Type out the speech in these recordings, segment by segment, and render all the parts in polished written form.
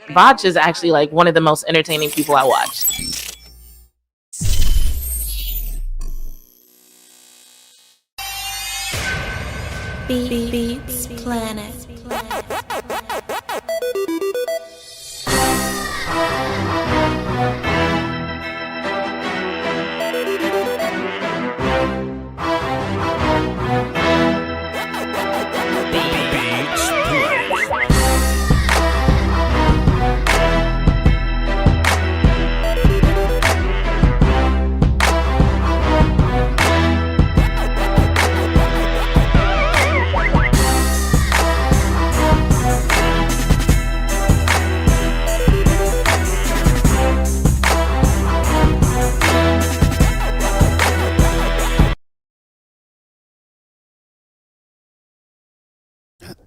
Voch is actually like one of the most entertaining people I watched. Beats Planet.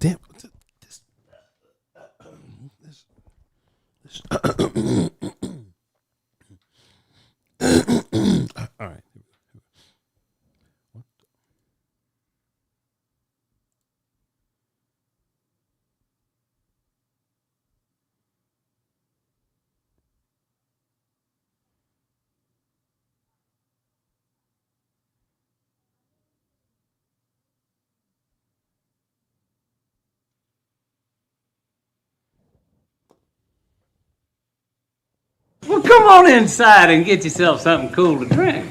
Damn. All right. Well, come on inside and get yourself something cool to drink.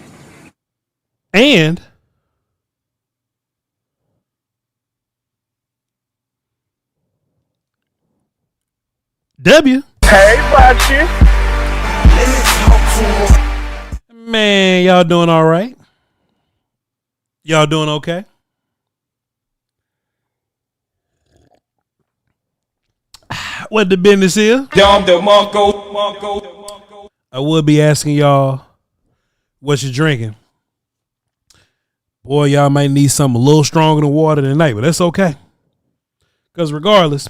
And W. Hey, Boxy. Man, y'all doing all right? Y'all doing okay? What the business is? I would be asking y'all what you're drinking. Boy, y'all might need something a little stronger than water tonight, but that's okay. Because regardless,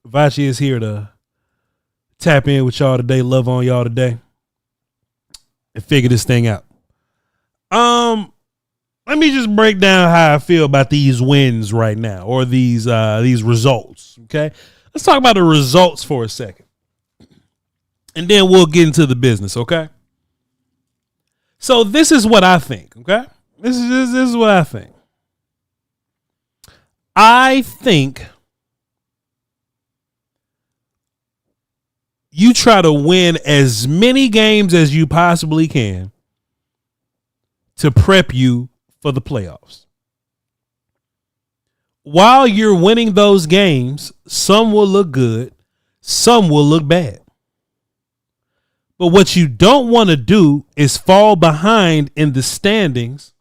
Voch is here to tap in with y'all today, love on y'all today, and figure this thing out. Let me just break down how I feel about these wins right now, or these results. Okay, let's talk about the results for a second, and then we'll get into the business. Okay. So this is what I think. Okay, this is what I think. I think you try to win as many games as you possibly can to prep you for the playoffs. While you're winning those games, some will look good, some will look bad. But what you don't want to do is fall behind in the standings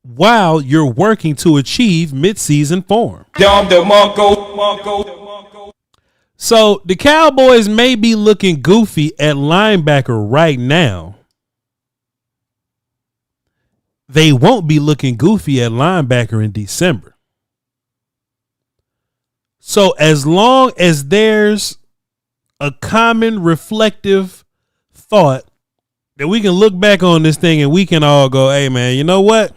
while you're working to achieve midseason form. So the Cowboys may be looking goofy at linebacker right now. They won't be looking goofy at linebacker in December. So as long as there's a common reflective thought that we can look back on this thing and we can all go, hey man, you know what?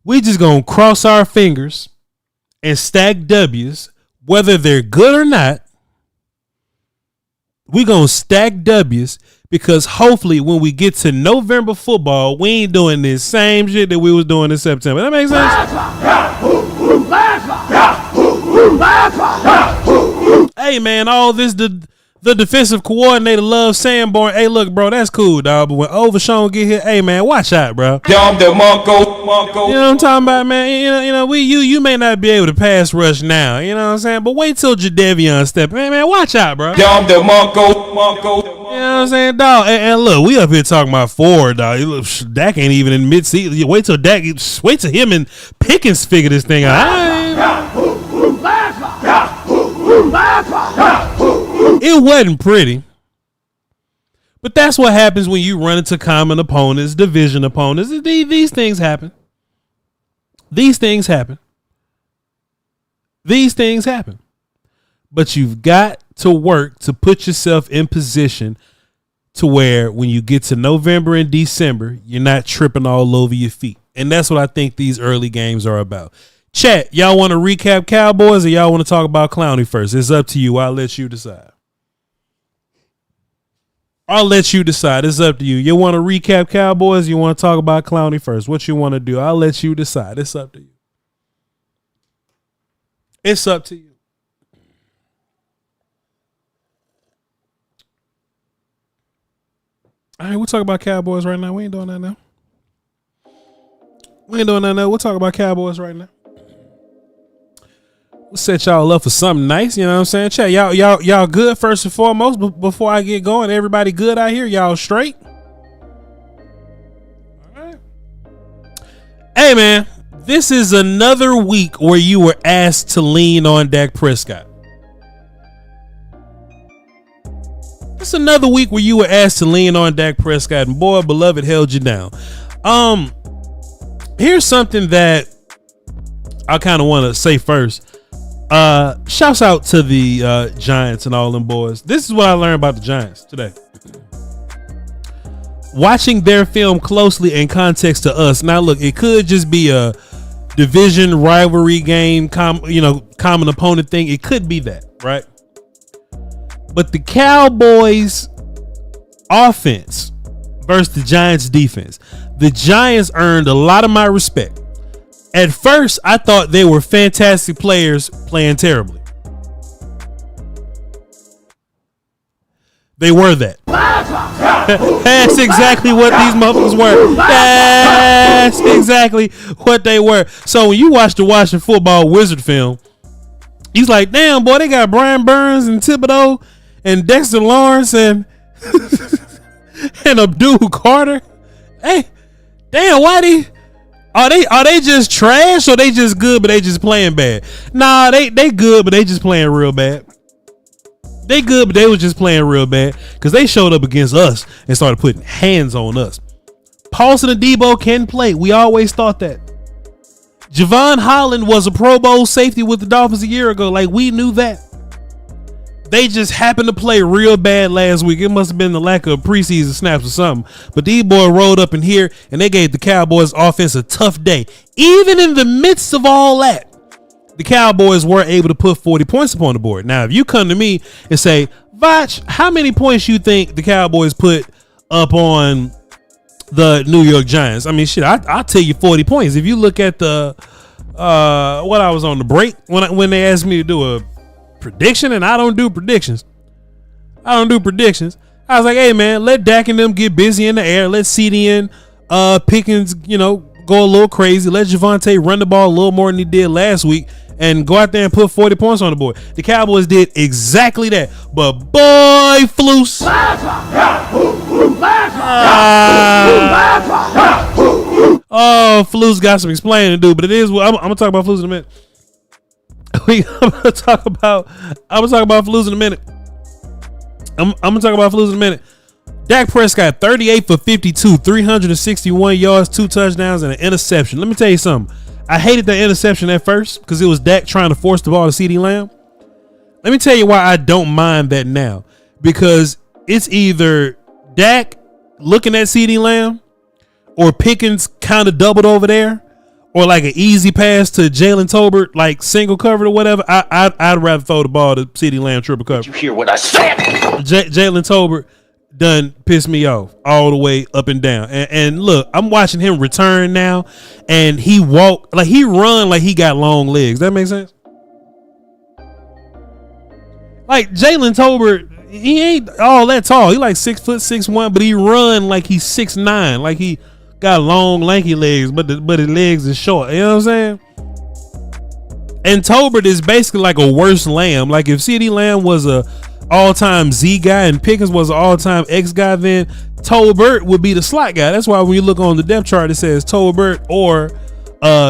We just gonna cross our fingers and stack W's, whether they're good or not. We gonna stack W's because hopefully when we get to November football, we ain't doing this same shit that we was doing in September. That makes sense? Hey man, all this the defensive coordinator loves Sanborn. Hey, look, bro, that's cool, dog. But when Overshawn get here, hey man, watch out, bro. You know what I'm talking about, man? You know, you may not be able to pass rush now. You know what I'm saying? But wait till Jadeveon step. Man, watch out, bro. You know what I'm saying, dog? And look, we up here talking about forward, dog. Look, Dak ain't even in mid-season. Wait till him and Pickens figure this thing out. It wasn't pretty, but that's what happens when you run into common opponents, division opponents. These things happen. These things happen. But you've got to work to put yourself in position to where when you get to November and December, you're not tripping all over your feet. And that's what I think these early games are about. Chat, y'all want to recap Cowboys or y'all want to talk about Clowney first? It's up to you. I'll let you decide. It's up to you. You want to recap Cowboys? You want to talk about Clowney first? What you want to do? I'll let you decide. It's up to you. It's up to you. All right, we'll talk about Cowboys right now. We ain't doing that now. We'll talk about Cowboys right now. We'll set y'all up for something nice, you know what I'm saying? Chat, y'all good first and foremost. Before I get going, everybody good out here? Y'all straight? All right. Hey man, this is another week where you were asked to lean on Dak Prescott. It's another week where you were asked to lean on Dak Prescott, and boy, beloved held you down. Here's something that I kind of want to say first. Shouts out to the Giants and all them boys. This is what I learned about the Giants today. Watching their film closely in context to us. Now, look, it could just be a division rivalry game, common opponent thing. It could be that, right? But the Cowboys offense versus the Giants defense. The Giants earned a lot of my respect. At first, I thought they were fantastic players playing terribly. They were that. That's exactly what these motherfuckers were. That's exactly what they were. So when you watch the Washington Football Wizard film, he's like, damn, boy, they got Brian Burns and Thibodeau and Dexter Lawrence and and Abdul Carter. Hey, damn, why are they just trash or they just good but they just playing bad? Nah, they good but they just playing real bad. They good but they was just playing real bad because they showed up against us and started putting hands on us. Paulson and Debo can play. We always thought that. Javon Holland was a Pro Bowl safety with the Dolphins a year ago. Like, we knew that. They just happened to play real bad last week. It must have been the lack of preseason snaps or something. But these boys rolled up in here and they gave the Cowboys offense a tough day. Even in the midst of all that, the Cowboys were able to put 40 points upon the board. Now, if you come to me and say, Voch, how many points you think the Cowboys put up on the New York Giants? I mean, shit, I'll tell you 40 points. If you look at the what I was on the break when they asked me to do a prediction, and I don't do predictions. I was like, hey man, let Dak and them get busy in the air. Let CeeDee and Pickens, go a little crazy. Let Javonte run the ball a little more than he did last week and go out there and put 40 points on the board. The Cowboys did exactly that. But boy, Flus. Flus got some explaining to do, but it is. I'm gonna talk about Flus in a minute. I'm gonna talk about Flus in a minute. I'm gonna talk about Flus in a minute. Dak Prescott, 38 for 52, 361 yards, 2 touchdowns, and an interception. Let me tell you something. I hated that interception at first because it was Dak trying to force the ball to CeeDee Lamb. Let me tell you why I don't mind that now. Because it's either Dak looking at CeeDee Lamb or Pickens kind of doubled over there, or like an easy pass to Jalen Tolbert, like single covered or whatever. I'd rather throw the ball to CeeDee Lamb triple cover. Did you hear what I said? Jalen Tolbert done pissed me off all the way up and down. And look, I'm watching him return now, and he run like he got long legs. That makes sense? Like Jalen Tolbert, he ain't all that tall. He like 6'6'1", but he run like he's 6'9", like he got long lanky legs, but his legs is short. You know what I'm saying? And Tolbert is basically like a worse Lamb. Like if CeeDee Lamb was a all-time Z guy and Pickens was an all-time X guy, then Tolbert would be the slot guy. That's why when you look on the depth chart, it says Tolbert or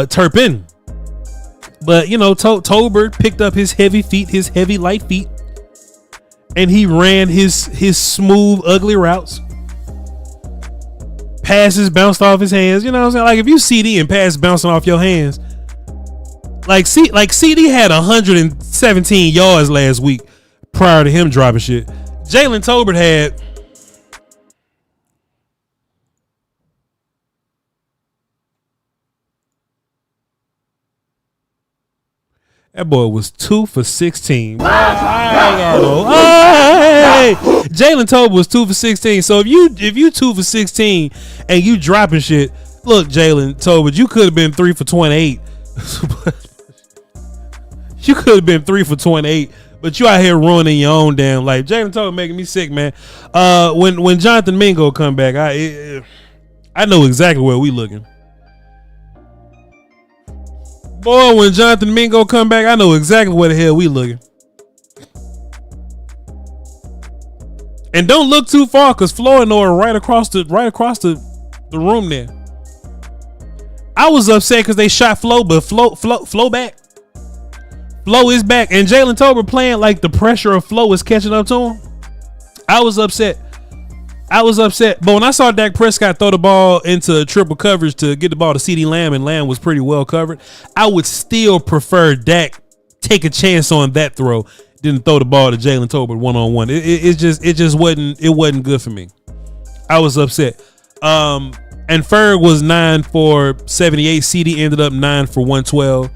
Turpin. But Tolbert picked up his heavy feet, his heavy light feet, and he ran his smooth, ugly routes. Passes bounced off his hands. You know what I'm saying? Like if you CD and pass bouncing off your hands, like CD had 117 yards last week prior to him dropping shit. Jalen Tolbert had that boy was 2 for 16. Jalen Tolbert was 2 for 16. So if you 2 for 16 and you dropping shit, look, Jalen Tolbert, you could have been 3 for 28. You could have been 3 for 28. But you out here ruining your own damn life. Jalen Tolbert making me sick, man. When Jonathan Mingo come back, I know exactly where we looking. Boy, when Jonathan Mingo come back, I know exactly where the hell we looking. And don't look too far, cause Flo and Nora right across the room there. I was upset because they shot Flo, but Flo back. Flo is back, and Jalen Tolbert playing like the pressure of Flo is catching up to him. I was upset. But when I saw Dak Prescott throw the ball into triple coverage to get the ball to CeeDee Lamb, and Lamb was pretty well covered, I would still prefer Dak take a chance on that throw than throw the ball to Jalen Tolbert one-on-one. It just wasn't good for me. I was upset. And Ferg was 9 for 78. CD ended up 9 for 112.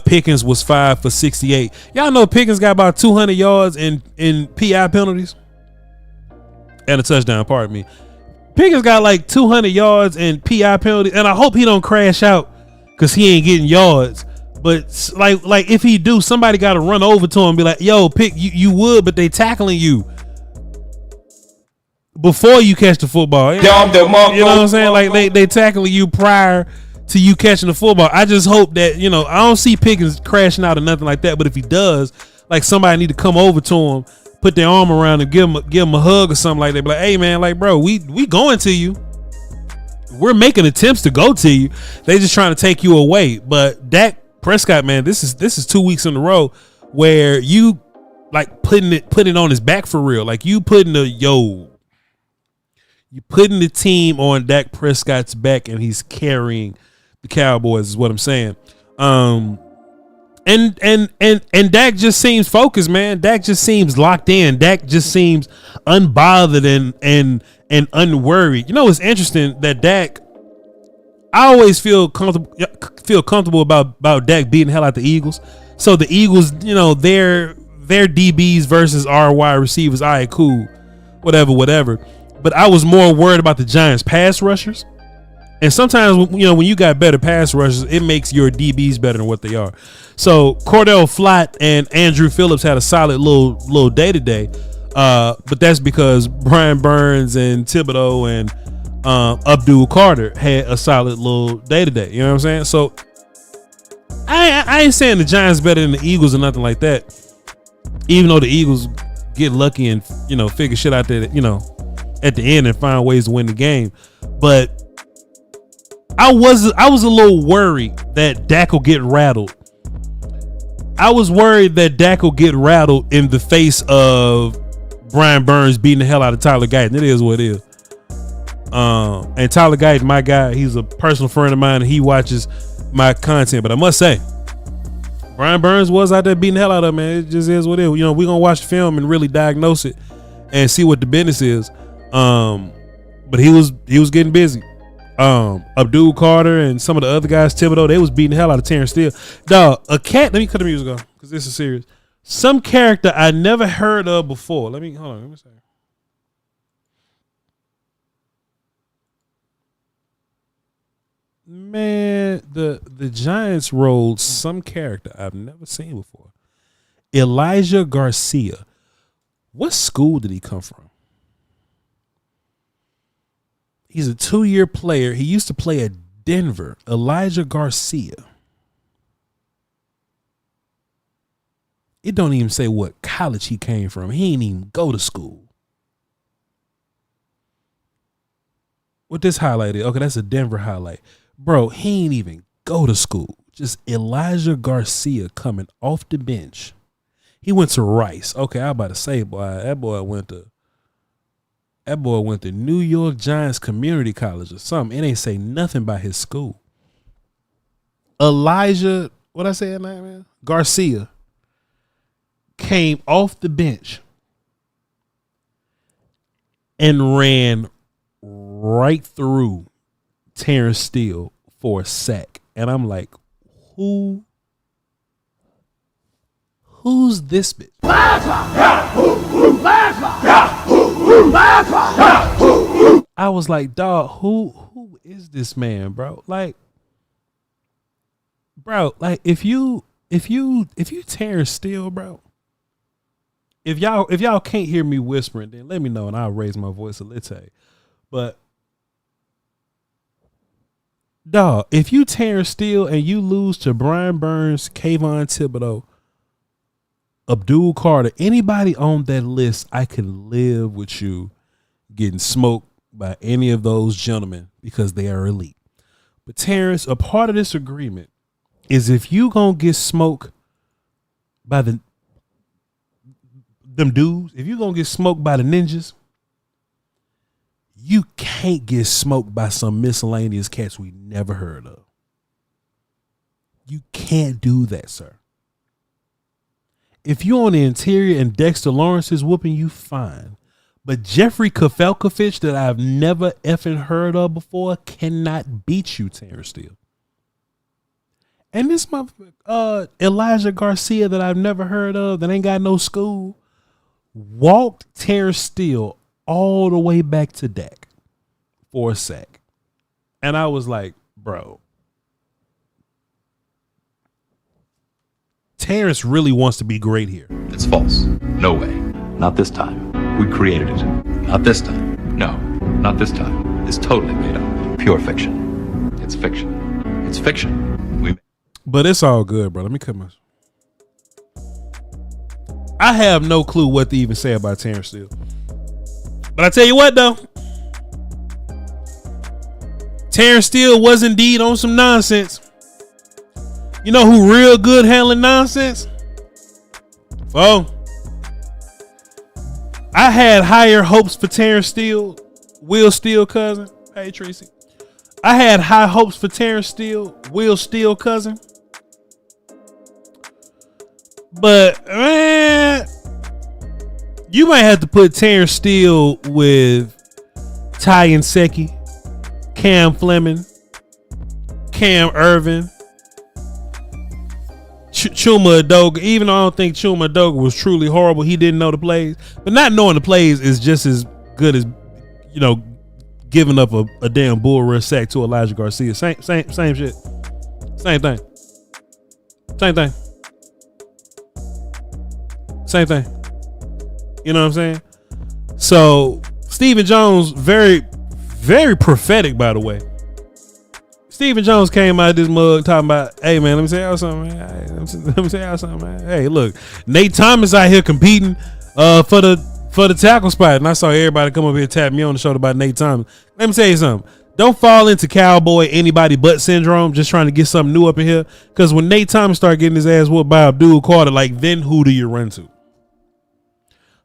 Pickens was 5 for 68. Y'all know Pickens got about 200 yards in PI penalties and a touchdown. Pardon me. Pickens got like 200 yards in PI penalties, and I hope he don't crash out because he ain't getting yards. But like if he do, somebody got to run over to him and be like, "Yo, Pick, you would, but they tackling you before you catch the football." You know what I'm saying? Like they tackling you prior to you catching the football. I just hope that, I don't see Pickens crashing out or nothing like that. But if he does, like somebody need to come over to him, put their arm around him, give him a hug or something like that. Be like, hey man, like bro, we going to you. We're making attempts to go to you. They just trying to take you away. But Dak Prescott, man, this is 2 weeks in a row where you like putting it on his back for real. Like you putting the team on Dak Prescott's back, and he's carrying the Cowboys is what I'm saying. And Dak just seems focused, man. Dak just seems locked in. Dak just seems unbothered and unworried. You know, it's interesting that Dak, I always feel comfortable about Dak beating the hell out the Eagles. So the Eagles, you know, their DBs versus our wide receivers, all right, cool, whatever. But I was more worried about the Giants pass rushers. And sometimes, you know, when you got better pass rushers, it makes your DBs better than what they are. So Cordell Flott and Andrew Phillips had a solid little day today. But that's because Brian Burns and Thibodeau and Abdul Carter had a solid little day today. You know what I'm saying? So I ain't saying the Giants better than the Eagles or nothing like that. Even though the Eagles get lucky and, you know, figure shit out there, you know, at the end and find ways to win the game. But I was a little worried that Dak will get rattled. I was worried that Dak will get rattled in the face of Brian Burns beating the hell out of Tyler Guyton. It is what it is. And Tyler Guyton, my guy, he's a personal friend of mine and he watches my content. But I must say, Brian Burns was out there beating the hell out of him, man. It just is what it is. You know, we're going to watch the film and really diagnose it and see what the business is. But he was getting busy. Abdul Carter and some of the other guys, Thibodeau, they was beating the hell out of Terrence Steele. Dog, a cat. Let me cut the music off because this is serious. Some character I never heard of before. Let me say. Man, the Giants rolled some character I've never seen before. Elijah Garcia. What school did he come from? He's a 2-year player. He used to play at Denver. Elijah Garcia. It don't even say what college he came from. He ain't even go to school. What this highlight is? Okay, that's a Denver highlight. Bro, he ain't even go to school. Just Elijah Garcia coming off the bench. He went to Rice. Okay, I was about to say, boy, that boy went to New York Giants Community College or something. It ain't say nothing about his school. Elijah, what I say his name, man? Garcia came off the bench and ran right through Terrence Steele for a sack. And I'm like, who's this bitch? I was like, dog, who is this man, bro? Like, if you Terrence Steele, bro, if y'all can't hear me whispering, then let me know and I'll raise my voice a little. But dog, if you Terrence Steele and you lose to Brian Burns, Kayvon Thibodeau, Abdul Carter, anybody on that list, I can live with you getting smoked by any of those gentlemen because they are elite. But Terrence, a part of this agreement is if you gonna get smoked by them dudes, if you gonna get smoked by the ninjas, you can't get smoked by some miscellaneous cats we never heard of. You can't do that, sir. If you're on the interior and Dexter Lawrence is whooping you, fine. But Jeffrey Kafelkovich that I've never effing heard of before cannot beat you, Terrence Steele. And this motherfucker, Elijah Garcia that I've never heard of, that ain't got no school, walked Terrence Steele all the way back to Dak for a sack. And I was like, bro, Terrence really wants to be great here. It's false. No way. Not this time. We created it. Not this time. No, not this time. It's totally made up. Pure fiction. It's fiction. It's fiction. But it's all good, bro. Let me cut my... I have no clue what to even say about Terrence Steele. But I tell you what, though. Terrence Steele was indeed on some nonsense. You know who real good handling nonsense? Well, I had higher hopes for Terrence Steele, Will Steele cousin. Hey, Tracy. I had high hopes for Terrence Steele, Will Steele cousin. But man, you might have to put Terrence Steele with Ty Nsekhe, Cam Fleming, Cam Irvin, Chuma Adoga. Even though I don't think Chuma Adoga was truly horrible, he didn't know the plays. But not knowing the plays is just as good as, you know, giving up a damn bull rush sack to Elijah Garcia. Same shit. Same thing. You know what I'm saying? So Stephen Jones, very, very prophetic, by the way. Stephen Jones came out of this mug talking about, hey man, let me tell y'all something, man. Let me tell y'all something, man. Hey, look, Nate Thomas out here competing for the tackle spot, and I saw everybody come up here and tap me on the shoulder about Nate Thomas. Let me tell you something. Don't fall into cowboy anybody but syndrome, just trying to get something new up in here. Because when Nate Thomas started getting his ass whooped by Abdul Carter, like, then who do you run to?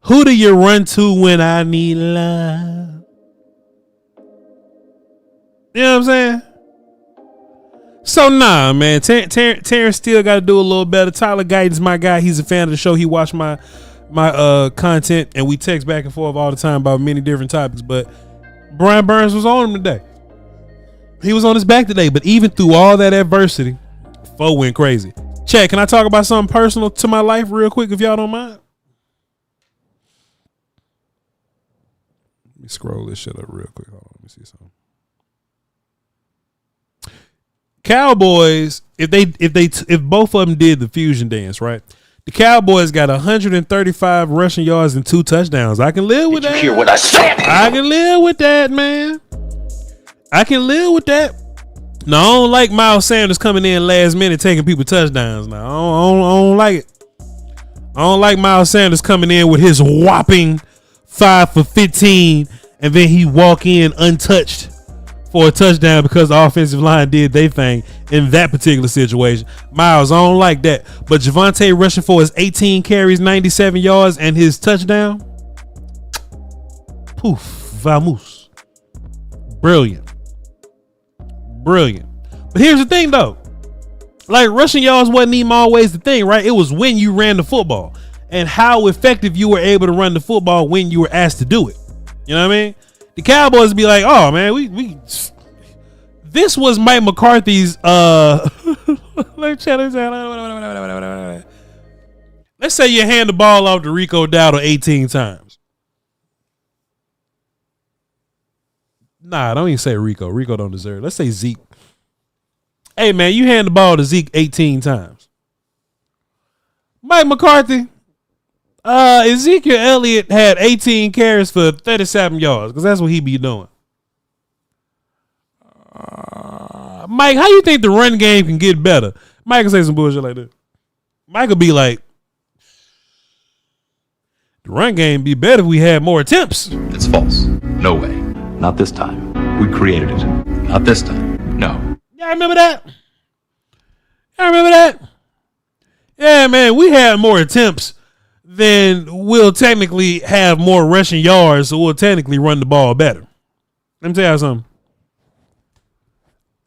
Who do you run to when I need love? You know what I'm saying? So nah, man. Terrence still got to do a little better. Tyler Guyton's my guy. He's a fan of the show. He watched my content, and we text back and forth all the time about many different topics. But Brian Burns was on him today. He was on his back today. But even through all that adversity, Foe went crazy. Chad, can I talk about something personal to my life real quick, if y'all don't mind? Let me scroll this shit up real quick. Hold on, let me see something. Cowboys, if both of them did the fusion dance, right? The Cowboys got 135 rushing yards and 2 touchdowns. I can live with that. Did you hear what I said? I can live with that, man. I can live with that. No, I don't like Miles Sanders coming in last minute taking people touchdowns. Now, I don't like it. I don't like Miles Sanders coming in with his whopping 5 for 15, and then he walk in untouched for a touchdown because the offensive line did their thing in that particular situation. Miles, I don't like that. But Javonte rushing for his 18 carries, 97 yards, and his touchdown. Poof, vamos. Brilliant. But here's the thing, though. Like, rushing yards wasn't even always the thing, right? It was when you ran the football and how effective you were able to run the football when you were asked to do it. You know what I mean? The Cowboys be like, oh man, we this was Mike McCarthy's let's say you hand the ball off to Rico Dowdle 18 times. Nah, don't even say Rico. Rico don't deserve it. Let's say Zeke. Hey man, you hand the ball to Zeke 18 times. Mike McCarthy, Ezekiel Elliott had 18 carries for 37 yards because that's what he be doing. Mike, how you think the run game can get better? Mike can say some bullshit like that. Mike will be like, the run game be better if we had more attempts. It's false. No way. Not this time. We created it. Not this time. No. Y'all remember that? Yeah, man, we had more attempts then we'll technically have more rushing yards, so we'll technically run the ball better. Let me tell you something.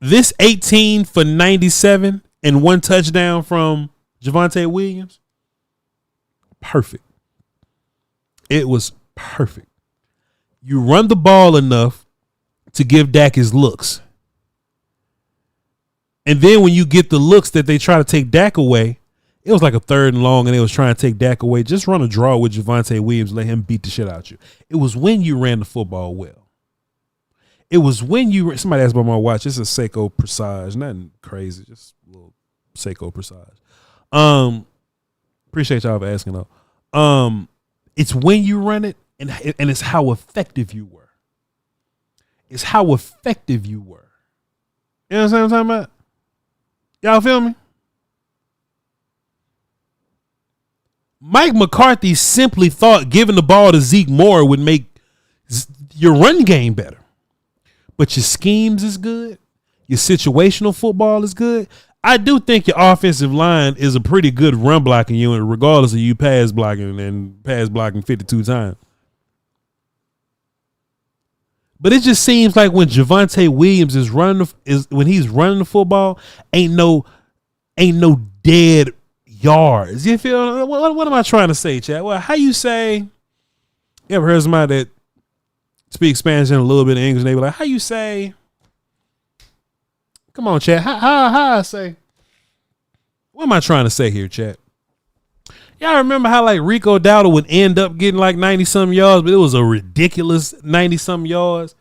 This 18 for 97 and 1 touchdown from Javonte Williams, perfect. It was perfect. You run the ball enough to give Dak his looks. And then when you get the looks that they try to take Dak away, it was like a 3rd and long and they was trying to take Dak away. Just run a draw with Javonte Williams, let him beat the shit out you. It was when you ran the football well. It was when you, somebody asked about my watch. It's a Seiko Presage, nothing crazy, just a little Seiko Presage. Appreciate y'all for asking though. It's when you run it and it's how effective you were. It's how effective you were. You know what I'm talking about? Y'all feel me? Mike McCarthy simply thought giving the ball to Zeke Moore would make your run game better. But your schemes is good. Your situational football is good. I do think your offensive line is a pretty good run blocking unit, regardless of you pass blocking 52 times. But it just seems like when Javonte Williams when he's running the football, ain't no dead yards. You feel what am I trying to say, Chad? Well, how you say? You ever heard somebody that speaks Spanish and a little bit of English? And they be like, how you say? Come on, Chad. How I say? What am I trying to say here, Chad? Y'all remember how like Rico Dowdle would end up getting like 90-something yards, but it was a ridiculous 90-something yards.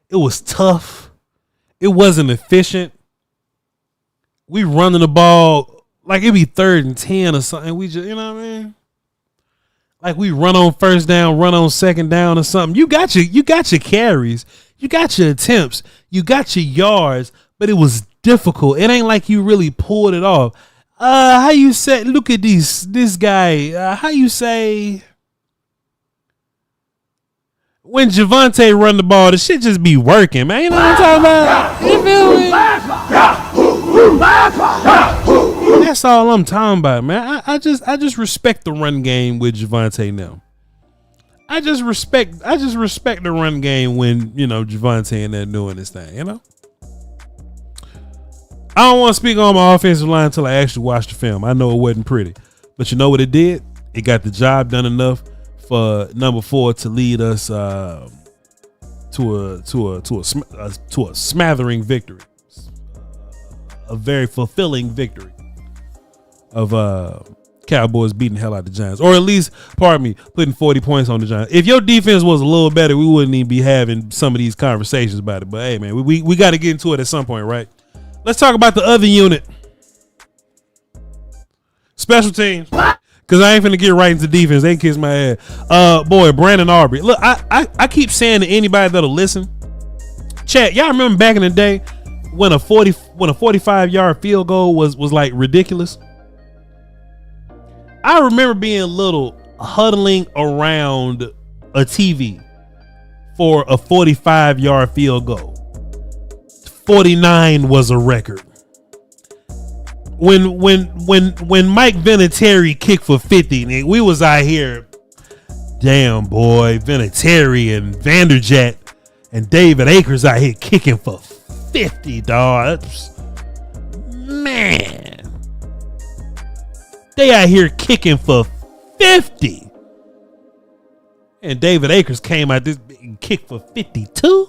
It was tough. It wasn't efficient. We running the ball like it'd be 3rd and 10 or something. We just, you know what I mean? Like we run on first down, run on second down or something. You got your carries, you got your attempts, you got your yards, but it was difficult. It ain't like you really pulled it off. How you say? Look at this guy. How you say? When Javonte run the ball, the shit just be working, man. You know what I'm talking about? You feel me? That's all I'm talking about, man. I just respect the run game with Javonte now. I just respect the run game when, you know, Javonte and they're doing this thing, you know? I don't want to speak on my offensive line until I actually watch the film. I know it wasn't pretty, but you know what it did? It got the job done enough for number 4 to lead us to a smattering victory, a very fulfilling victory of Cowboys beating the hell out of the Giants, or at least, pardon me, putting 40 points on the Giants. If your defense was a little better, we wouldn't even be having some of these conversations about it. But hey, man, we got to get into it at some point, right? Let's talk about the other unit. Special teams. Because I ain't finna get right into defense. They kiss my ass. Boy, Brandon Aubrey. Look, I keep saying to anybody that'll listen, chat, y'all remember back in the day when a 45-yard field goal was like ridiculous? I remember being little, huddling around a TV for a 45-yard field goal. 49 was a record. When Mike Vinatieri kicked for 50, we was out here, damn boy, Vinatieri and Vanderjagt and David Akers out here kicking for 50, dog. Man, they out here kicking for 50, and David Akers came out this and kicked for 52.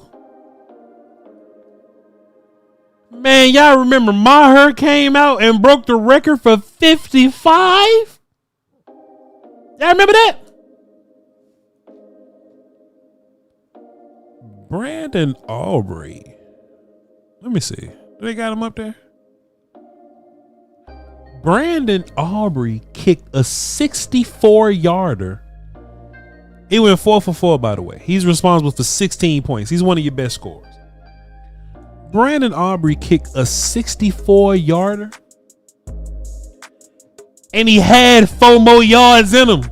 Man, y'all remember Maher came out and broke the record for 55? Y'all remember that? Brandon Aubrey. Let me see. Do they got him up there? Brandon Aubrey kicked a 64-yarder. He went 4 for 4, by the way. He's responsible for 16 points. He's one of your best scorers. Brandon Aubrey kicked a 64-yarder, and he had 4 more yards in him.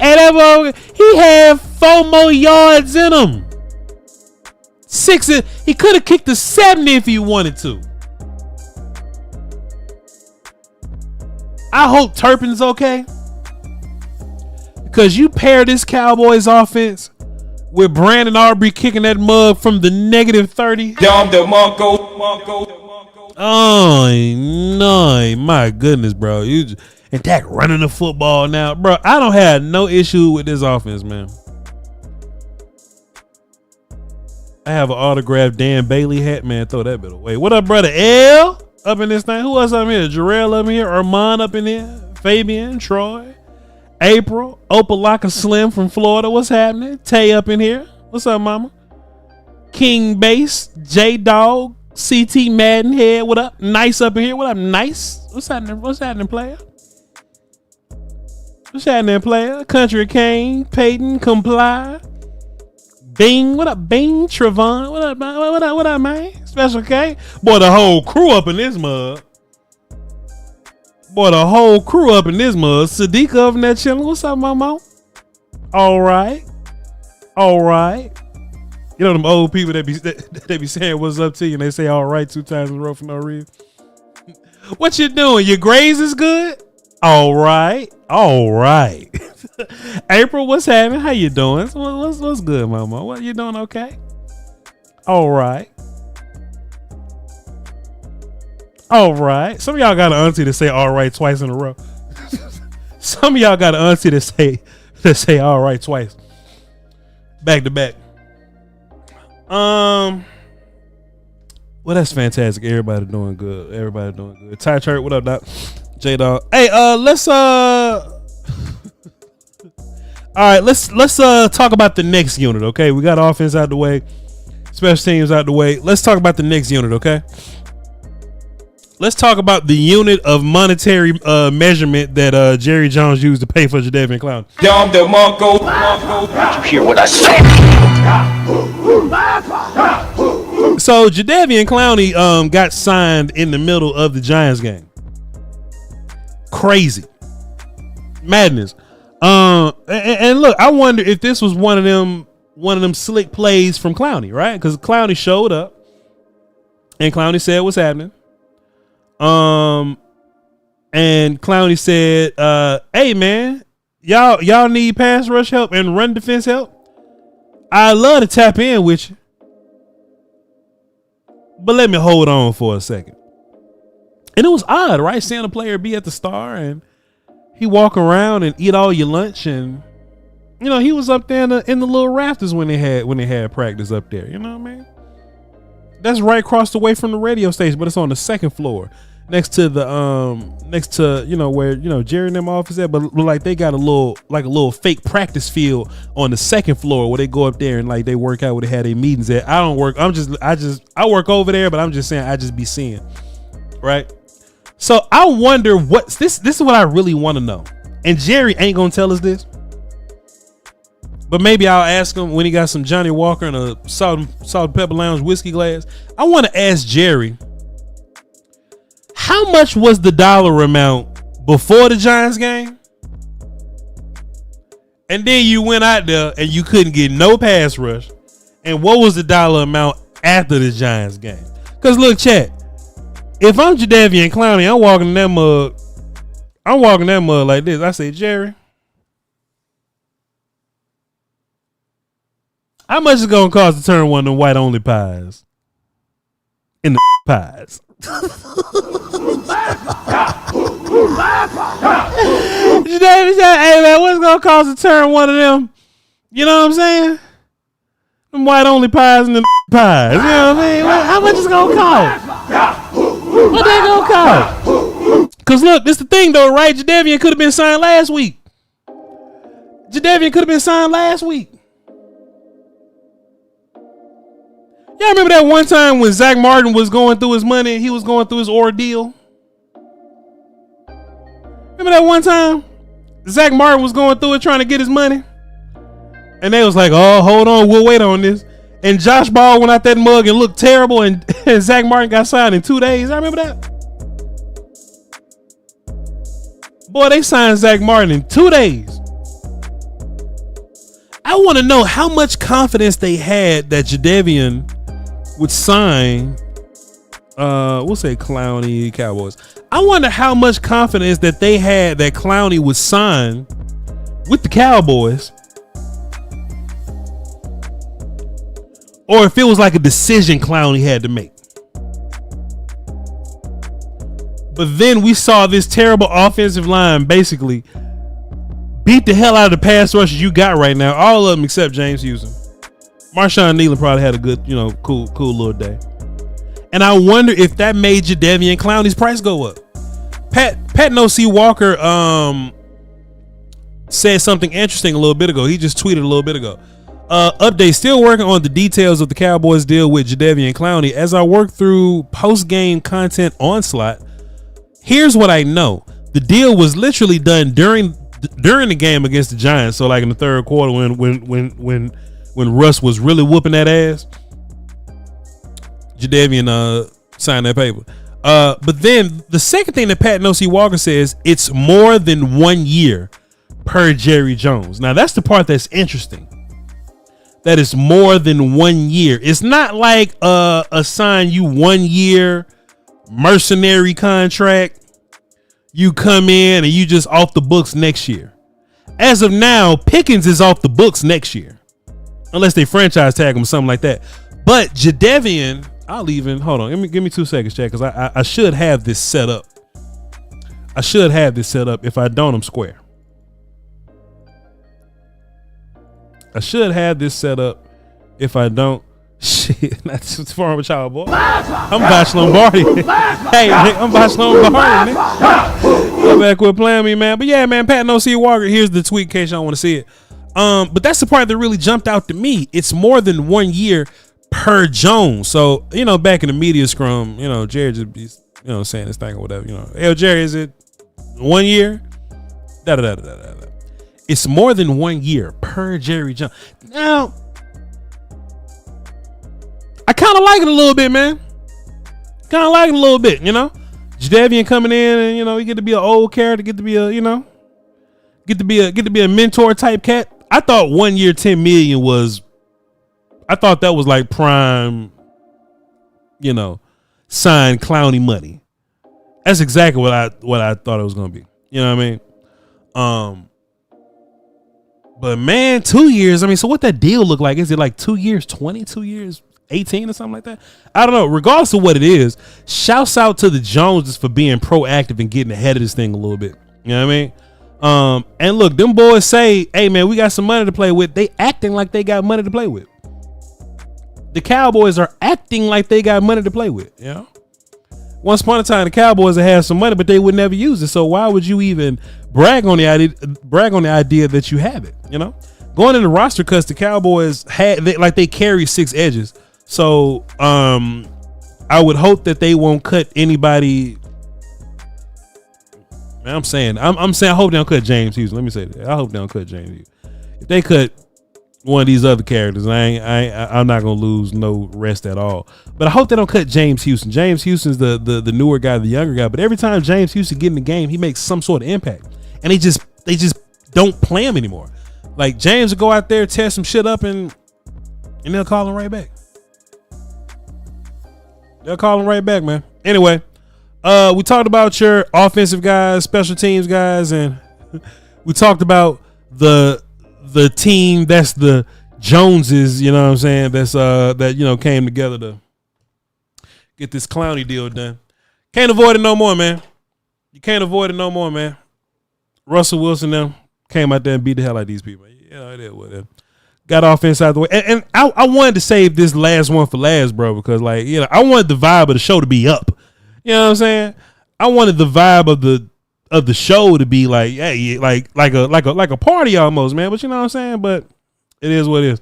And he had 4 more yards in him. He could have kicked a 70 if he wanted to. I hope Turpin's okay, because you pair this Cowboys offense with Brandon Aubrey kicking that mug from the -30. Oh no, my goodness, bro. And Dak running the football now. Bro, I don't have no issue with this offense, man. I have an autographed Dan Bailey hat, man. Throw that bit away. What up, brother? L up in this thing. Who else up in here? Jarrell up in here. Armand up in here. Fabian, Troy. April, Opalaka Slim from Florida. What's happening? Tay up in here. What's up, mama? King Base, J Dog, CT Madden Head. What up? Nice up in here. What up, Nice? What's happening? What's happening, player? What's happening, player? Country Kane, Peyton, Comply, Bing. What up, Bing? Trevon. What up, man? What up, man? Special K. Boy, the whole crew up in this mug. Sadiqa up in that chilling. What's up, mama? All right. You know them old people that be saying what's up to you, and they say all right 2 times in a row for no reason. What you doing? Your grades is good? All right. April, what's happening? How you doing? What's good, mama? What, you doing okay? All right. All right. Some of y'all got an auntie to say all right twice in a row. Some of y'all got an auntie to say all right twice. Back to back. Well, that's fantastic. Everybody doing good. Ty Church, what up, Doc? J Dog. Hey, let's all right, let's talk about the next unit, okay? We got offense out the way, special teams out the way. Let's talk about the next unit, okay? Let's talk about the unit of monetary measurement that Jerry Jones used to pay for Jadeveon Clowney. Did you hear what I said? So Jadeveon Clowney got signed in the middle of the Giants game. Crazy. Madness. And look, I wonder if this was one of them slick plays from Clowney, right? Because Clowney showed up and Clowney said what's happening. And Clowney said, hey man, y'all need pass rush help and run defense help. I'd love to tap in with you, but let me hold on for a second. And it was odd, right? Seeing a player be at the Star and he walk around and eat all your lunch, and you know he was up there in the little rafters when they had practice up there. You know what I mean? That's right across the way from the radio station, but it's on the second floor, next to you know where you know Jerry and them office at. But like they got a little fake practice field on the second floor where they go up there and like they work out where they had their meetings at. I don't work. I work over there, but I'm just saying I just be seeing, right? So I wonder what's this. This is what I really want to know. And Jerry ain't gonna tell us this, but maybe I'll ask him when he got some Johnny Walker and a salt and pepper lounge whiskey glass. I want to ask Jerry, how much was the dollar amount before the Giants game? And then you went out there and you couldn't get no pass rush. And what was the dollar amount after the Giants game? Because look, chat, if I'm Jadeveon Clowney, I'm walking in that mug like this. I say, Jerry, how much is it gonna cost to turn one of them white only pies into pies? Hey man, what's it gonna cost to turn one of them? You know what I'm saying? Them white only pies into pies. You know what I mean? How much is it gonna cost? What that gonna cost? Cause look, this the thing though, right? Jadeveon could have been signed last week. Y'all remember that one time when Zach Martin was going through his money, he was going through his ordeal? Remember that one time Zach Martin was going through it trying to get his money? And they was like, oh, hold on, we'll wait on this. And Josh Ball went out that mug and looked terrible, and Zach Martin got signed in 2 days. I remember that. Boy, they signed Zach Martin in 2 days. I want to know how much confidence they had that Jadeveon would sign, we'll say Clowney, Cowboys. I wonder how much confidence that they had that Clowney would sign with the Cowboys, or if it was like a decision Clowney had to make. But then we saw this terrible offensive line basically beat the hell out of the pass rushers you got right now. All of them except James Houston. Marshawn Nealon probably had a good, cool little day. And I wonder if that made Jadeveon Clowney's price go up. Pat NOC Walker said something interesting a little bit ago. He just tweeted a little bit ago. Update, still working on the details of the Cowboys deal with Jadeveon Clowney. As I work through post-game content onslaught, here's what I know. The deal was literally done during the game against the Giants. So like in the third quarter when Russ was really whooping that ass, Jadeveon signed that paper. But then the second thing that Pat NOC Walker says, it's more than 1 year per Jerry Jones. Now that's the part that's interesting. That is more than 1 year. It's not like assign you 1 year mercenary contract. You come in and you just off the books next year. As of now, Pickens is off the books next year, unless they franchise tag him or something like that. But Jadeveon, I'll even hold on. Give me 2 seconds, Chad, because I should have this set up. I should have this set up. If I don't, I'm square. I should have this set up. If I don't, shit, that's what's wrong with y'all, boy. I'm Voch Lombardi. Hey, I'm Voch Lombardi. Go back with playing me, man. But yeah, man, Pat NOC Walker. Here's the tweet in case y'all want to see it. But that's the part that really jumped out to me. It's more than 1 year per Jones. So, you know, back in the media scrum, you know, Jerry just be, saying this thing or whatever, Hey, Jerry, is it 1 year? It's more than 1 year per Jerry Jones. Now, I kind of like it a little bit, man. Kind of like it a little bit, Jadeveon coming in and, you get to be an old character, get to be a, get to be a mentor type cat. I thought 1 year, 10 million was, I thought that was like prime, signed Clowney money. That's exactly what I thought it was going to be. You know what I mean? But man, 2 years. I mean, so what that deal look like? Is it like 2 years, 20, 2 years, 18 or something like that? I don't know. Regardless of what it is, shouts out to the Joneses for being proactive and getting ahead of this thing a little bit. You know what I mean? And look, them boys say, hey man, we got some money to play with. They acting like they got money to play with. The Cowboys are acting like they got money to play with. Once upon a time, the Cowboys had some money, but they would never use it. So why would you even brag on the idea that you have it? Going in the roster cuts, the Cowboys they carry 6 edges. So I would hope that they won't cut anybody. Man, I'm saying I hope they don't cut James Houston. Let me say that. I hope they don't cut James Houston. If they cut one of these other characters, I'm not gonna lose no rest at all. But I hope they don't cut James Houston. James Houston's the newer guy, the younger guy. But every time James Houston get in the game, he makes some sort of impact, and they just don't play him anymore. Like James will go out there, tear some shit up, and they'll call him right back. They'll call him right back, man. Anyway, we talked about your offensive guys, special teams guys, and we talked about the team that's the Joneses, you know what I'm saying? That's that came together to get this Clowney deal done. Can't avoid it no more, man. You can't avoid it no more, man. Russell Wilson them came out there and beat the hell out of these people. It is whatever. Got offense out the way. And I wanted to save this last one for last, bro, because I wanted the vibe of the show to be up. You know what I'm saying? I wanted the vibe of the show to be like, hey, like a party almost, man. But you know what I'm saying? But it is what it is.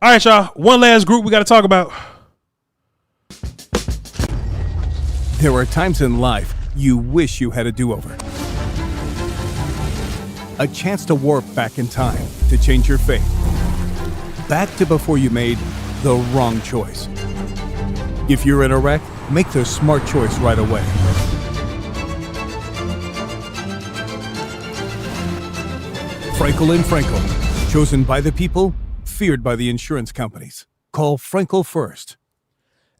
All right, y'all. One last group we got to talk about. There are times in life you wish you had a do-over. A chance to warp back in time to change your fate. Back to before you made the wrong choice. If you're in a wreck, make the smart choice right away. Frankel and Frankel. Chosen by the people, feared by the insurance companies. Call Frankel first.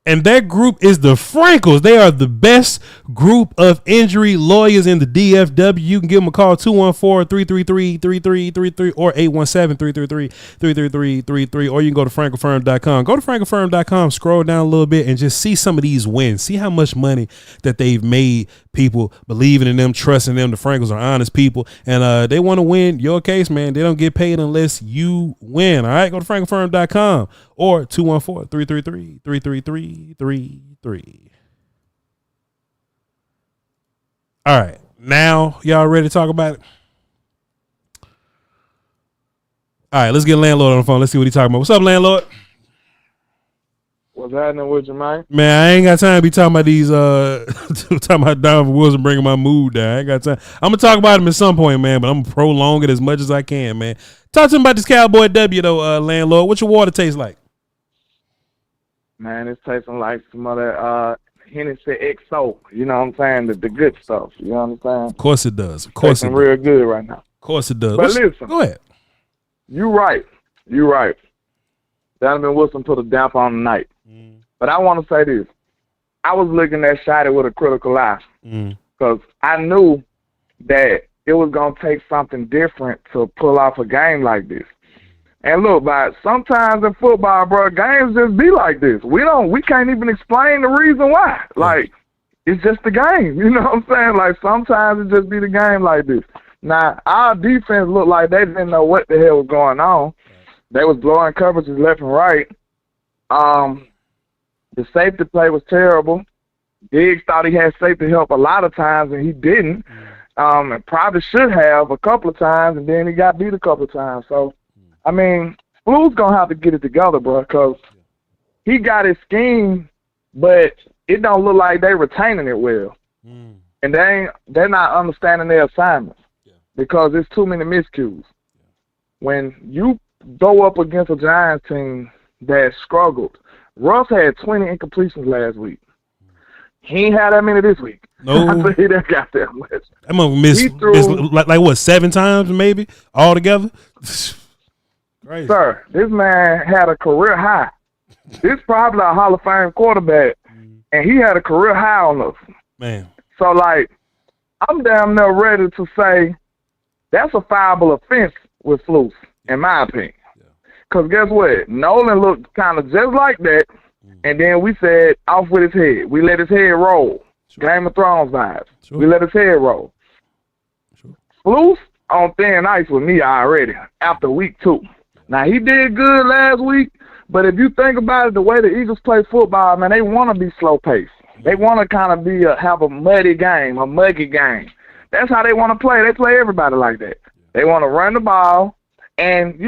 And that group is the Frankels. They are the best group of injury lawyers in the DFW. You can give them a call, 214-333-3333 or 817-333-33333, or you can go to frankelfirm.com. Go to frankelfirm.com, scroll down a little bit, and just see some of these wins. See how much money that they've made people believing in them, trusting them. The Frankels are honest people, and they want to win your case, man. They don't get paid unless you win. All right, go to frankelfirm.com or 214-333-33333. All right, now y'all ready to talk about it? All right, let's get Landlord on the phone. Let's see what he's talking about. What's up, Landlord? What's happening with you, man? Man, I ain't got time to be talking about these talking about Donovan Wilson bringing my mood down. I ain't got time. I'm gonna talk about him at some point, man, but I'm gonna prolong it as much as I can, man. Talk to him about this Cowboy W though, Landlord. What's your water taste like? Man, it's tasting like some other Hennessy XO. You know what I'm saying? The good stuff. You know what I'm saying? Of course it does. Of course tasting real good right now. Of course it does. But listen. Go ahead. You're right. Donovan Wilson put a damp on the night. But I want to say this. I was looking at Shotty with a critical eye. Because I knew that it was going to take something different to pull off a game like this. And look, but sometimes in football, bro, games just be like this. We can't even explain the reason why. Like, it's just the game. You know what I'm saying? Like, sometimes it just be the game like this. Now, our defense looked like they didn't know what the hell was going on. They was blowing coverages left and right. The safety play was terrible. Diggs thought he had safety help a lot of times, and he didn't. And probably should have a couple of times, and then he got beat a couple of times. So, I mean, Flu's going to have to get it together, bro, because he got his scheme, but it don't look like they retaining it well. And they're not understanding their assignments because there's too many miscues. When you go up against a Giants team that struggled, Russ had 20 incompletions last week. He ain't had that many this week. No. I say that goddamn much. I'm going to miss like what, 7 times maybe altogether? Crazy. Sir, this man had a career high. This probably a Hall of Fame quarterback, and he had a career high on us. Man. So, like, I'm damn near ready to say that's a fireable offense with Flus, in my opinion. Because guess what? Nolan looked kind of just like that, and then we said, off with his head. We let his head roll. Game of Thrones vibes. We let his head roll. Flus on thin ice with me already after week 2. Now, he did good last week, but if you think about it, the way the Eagles play football, man, they want to be slow-paced. They want to kind of have a muddy game, a muggy game. That's how they want to play. They play everybody like that. They want to run the ball and,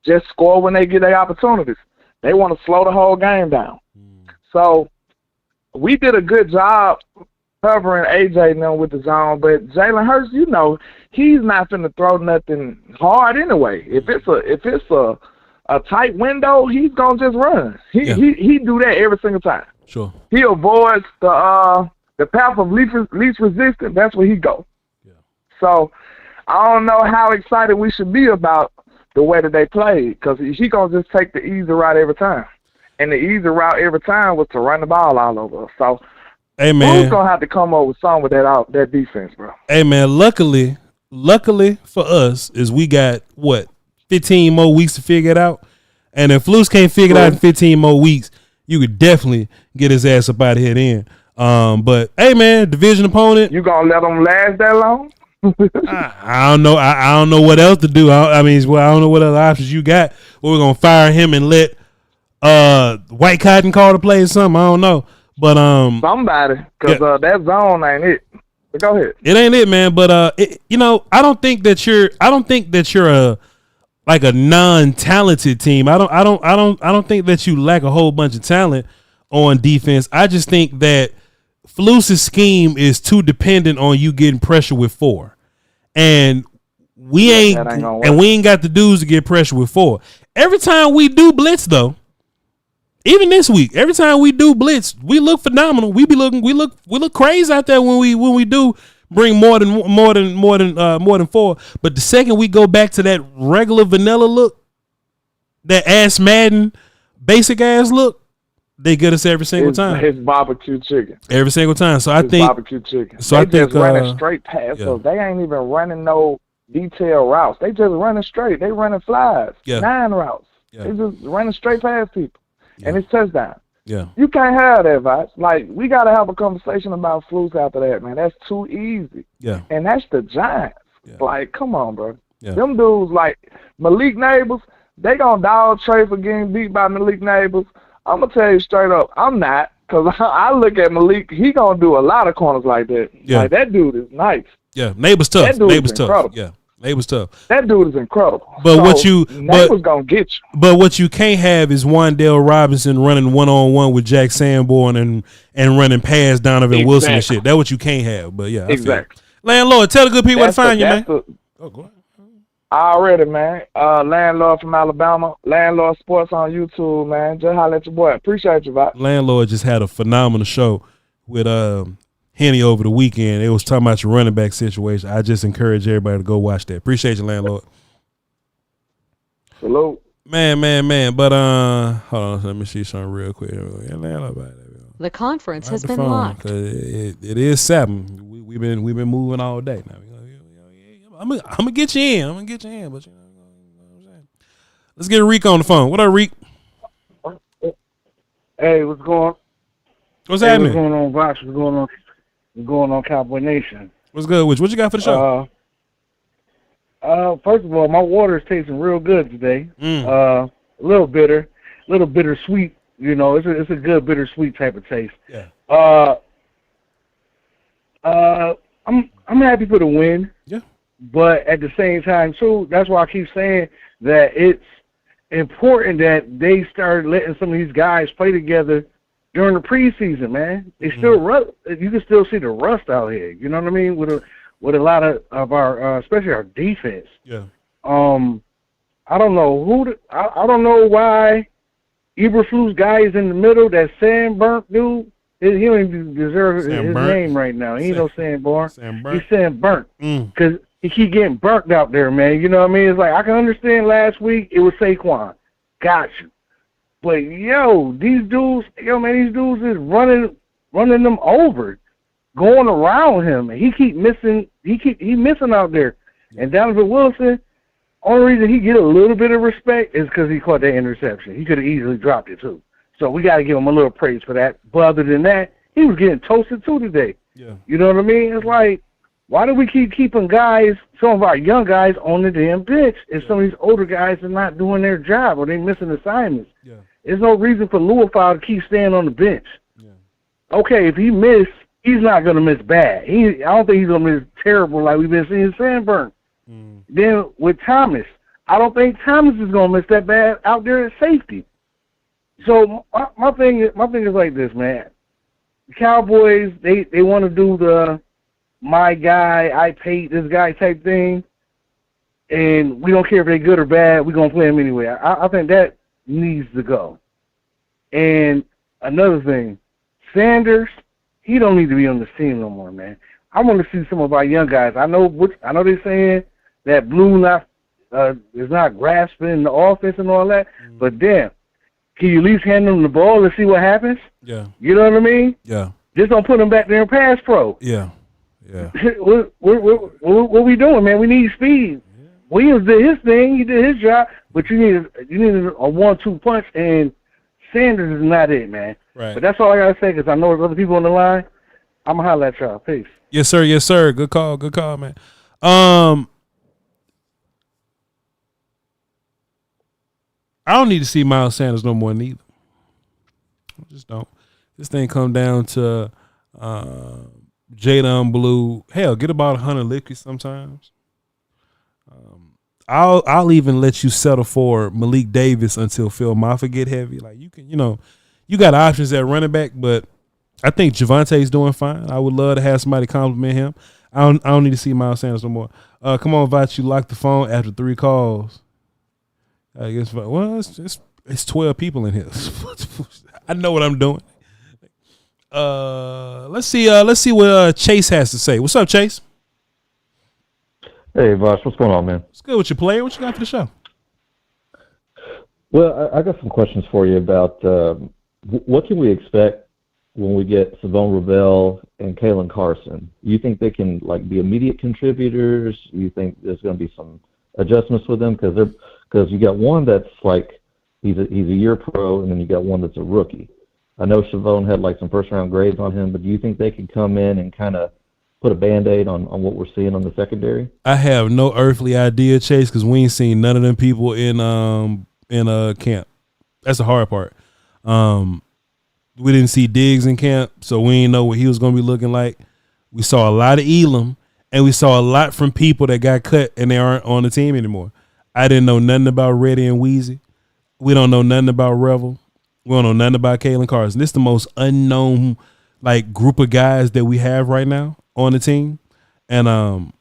just score when they get their opportunities. They want to slow the whole game down. So we did a good job covering AJ now with the zone, but Jalen Hurts, he's not finna throw nothing hard anyway. If it's a tight window, he's gonna just run. He do that every single time. Sure. He avoids the path of least resistance. That's where he goes. Yeah. So I don't know how excited we should be about the way that they played, because he gonna just take the easy route every time, and the easy route every time was to run the ball all over us. So, hey man, who's gonna have to come up with something with that defense, bro? Hey man, luckily for us is we got 15 more weeks to figure it out, and if Flus can't figure it out in 15 more weeks, you could definitely get his ass up out of here then. But hey man, division opponent. You gonna let him last that long? I don't know. I don't know what else to do. I don't know what other options you got. We're gonna fire him and let White Cotton call the play or something. I don't know. But somebody, because that zone ain't it. But go ahead. It ain't it, man. But I don't think that you're a non-talented team. I don't think that you lack a whole bunch of talent on defense. I just think that Flus's scheme is too dependent on you getting pressure with 4, and we ain't got the dudes to get pressure with 4. Every time we do blitz, though, even this week, every time we do blitz, we look phenomenal. We look crazy out there when we do bring more than 4. But the second we go back to that regular vanilla look, that ass Madden basic ass look, they get us every single time. It's barbecue chicken. Every single time. So I think barbecue chicken. So they I think just running straight past us. They ain't even running no detailed routes. They just running straight. They running flies. 9 routes. They just running straight past people. And it's touchdown. Yeah. You can't have that, Voch. Like, we got to have a conversation about Flus after that, man. That's too easy. Yeah. And that's the Giants. Yeah. Like, come on, bro. Yeah. Them dudes, like Malik Neighbors, they going to dog Trey for getting beat by Malik Neighbors. I'm going to tell you straight up, I'm not. Because I look at Malik, he going to do a lot of corners like that. Yeah. Like, that dude is nice. Yeah, Neighbors tough. Neighbors tough. Yeah. Neighbors tough. That dude is incredible. But Neighbors gonna get you. But what you can't have is Wan'Dale Robinson running 1-on-1 with Jack Sanborn and running past Donovan Wilson and shit. That's what you can't have. But yeah, exactly. Landlord, tell the good people where to find you, man. Go ahead. Already, man. Landlord from Alabama. Landlord Sports on YouTube, man. Just holler at your boy. Appreciate you, Voch. Landlord just had a phenomenal show with Henny over the weekend. It was talking about your running back situation. I just encourage everybody to go watch that. Appreciate you, Landlord. Salute. Man. But hold on, let me see something real quick. The conference has been locked. It is 7. We've been moving all day now. I'm gonna get you in. But you know what I'm saying. Let's get Reek on the phone. What up, Reek? Hey, what's happening? What's going on, Voch? What's going on, Cowboy Nation? What's good? What you got for the show? First of all, my water is tasting real good today. A little bittersweet. You know, it's a good bittersweet type of taste. Yeah. I'm happy for the win. Yeah. But at the same time, too, that's why I keep saying that it's important that they start letting some of these guys play together during the preseason, man. They still you can still see the rust out here. You know what I mean? With a lot of our, especially our defense. Yeah. I don't know I don't know why Eberflus guy is in the middle. That Sandburnt dude, he don't even deserve his name right now. He ain't no Sandburnt. He's Sandburnt because he keep getting burnt out there, man. You know what I mean? It's like I can understand last week it was Saquon, got you, but these dudes is running them over, going around him, and he keep missing. He missing out there, and Donovan Wilson. Only reason he get a little bit of respect is because he caught that interception. He could have easily dropped it too. So we got to give him a little praise for that. But other than that, he was getting toasted too today. Yeah. You know what I mean? It's like, why do we keep keeping guys, some of our young guys, on the damn bench if some of these older guys are not doing their job or they missing assignments? Yeah. There's no reason for Louisville to keep staying on the bench. Yeah. Okay, if he miss, he's not going to miss bad. I don't think he's going to miss terrible like we've been seeing Sandburn. Then with Thomas, I don't think Thomas is going to miss that bad out there at safety. So my thing is like this, man. The Cowboys, they want to do the my guy, I paid this guy type thing, and we don't care if they're good or bad. We're going to play them anyway. I think that needs to go. And another thing, Sanders, he don't need to be on this team no more, man. I want to see some of our young guys. I know they're saying that Blue is not grasping the offense and all that, but damn, can you at least hand them the ball and see what happens? Yeah. You know what I mean? Yeah. Just don't put them back there in pass pro. Yeah. Yeah. What we doing, man? We need speed. Yeah. Williams did his thing. He did his job, but you need a 1-2 punch, and Sanders is not it, man. Right. But that's all I got to say because I know there's other people on the line. I'm going to holler at y'all. Peace. Yes, sir. Yes, sir. Good call, man. I don't need to see Miles Sanders no more neither. I just don't. This thing come down to Jadeveon Blue. Hell, get about 100 liquids sometimes. I'll even let you settle for Malik Davis until Phil Maffa get heavy. Like you can, you got options at running back, but I think Javonte's doing fine. I would love to have somebody compliment him. I don't need to see Miles Sanders no more. Come on, Voch, you locked the phone after 3 calls. I guess it's 12 people in here. I know what I'm doing. Let's see what Chase has to say. What's up, Chase? Hey, Voch, what's going on, man? What's good with your player? What you got for the show? Well, I got some questions for you about what can we expect when we get Savon Ravel and Kalen Carson. You think they can be immediate contributors? You think there's going to be some adjustments with them because you got one that's he's a year pro, and then you got one that's a rookie. I know Savon had some first round grades on him, but do you think they could come in and kind of put a Band-Aid on what we're seeing on the secondary? I have no earthly idea, Chase, because we ain't seen none of them people in camp. That's the hard part. We didn't see Diggs in camp, so we didn't know what he was going to be looking like. We saw a lot of Elam, and we saw a lot from people that got cut and they aren't on the team anymore. I didn't know nothing about Reddy and Weezy. We don't know nothing about Revel. We don't know nothing about Kalen Carson. This is the most unknown group of guys that we have right now on the team. And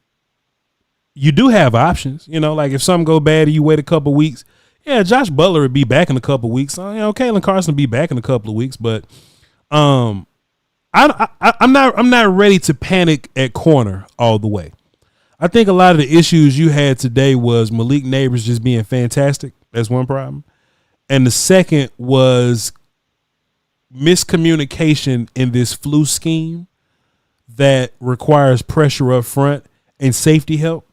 you do have options. If something go bad and you wait a couple weeks, yeah, Josh Butler would be back in a couple of weeks. Kalen Carson will be back in a couple of weeks, but I'm not ready to panic at corner all the way. I think a lot of the issues you had today was Malik Neighbors just being fantastic. That's one problem. And the second was miscommunication in this flu scheme that requires pressure up front and safety help.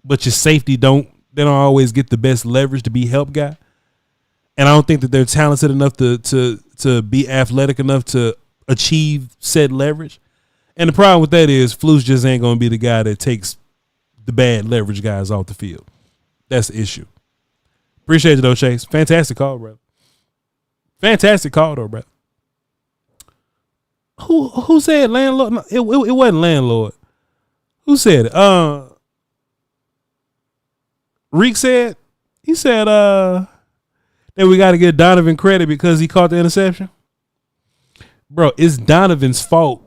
but your safety they don't always get the best leverage to be help guy. And I don't think that they're talented enough to be athletic enough to achieve said leverage. And the problem with that is Flus just ain't going to be the guy that takes the bad leverage guys off the field. That's the issue. Appreciate it though, Chase. Fantastic call, bro. Fantastic call though, bro. Who said landlord? No, it wasn't landlord. Who said it? Reek said. He said that we got to give Donovan credit because he caught the interception. Bro, it's Donovan's fault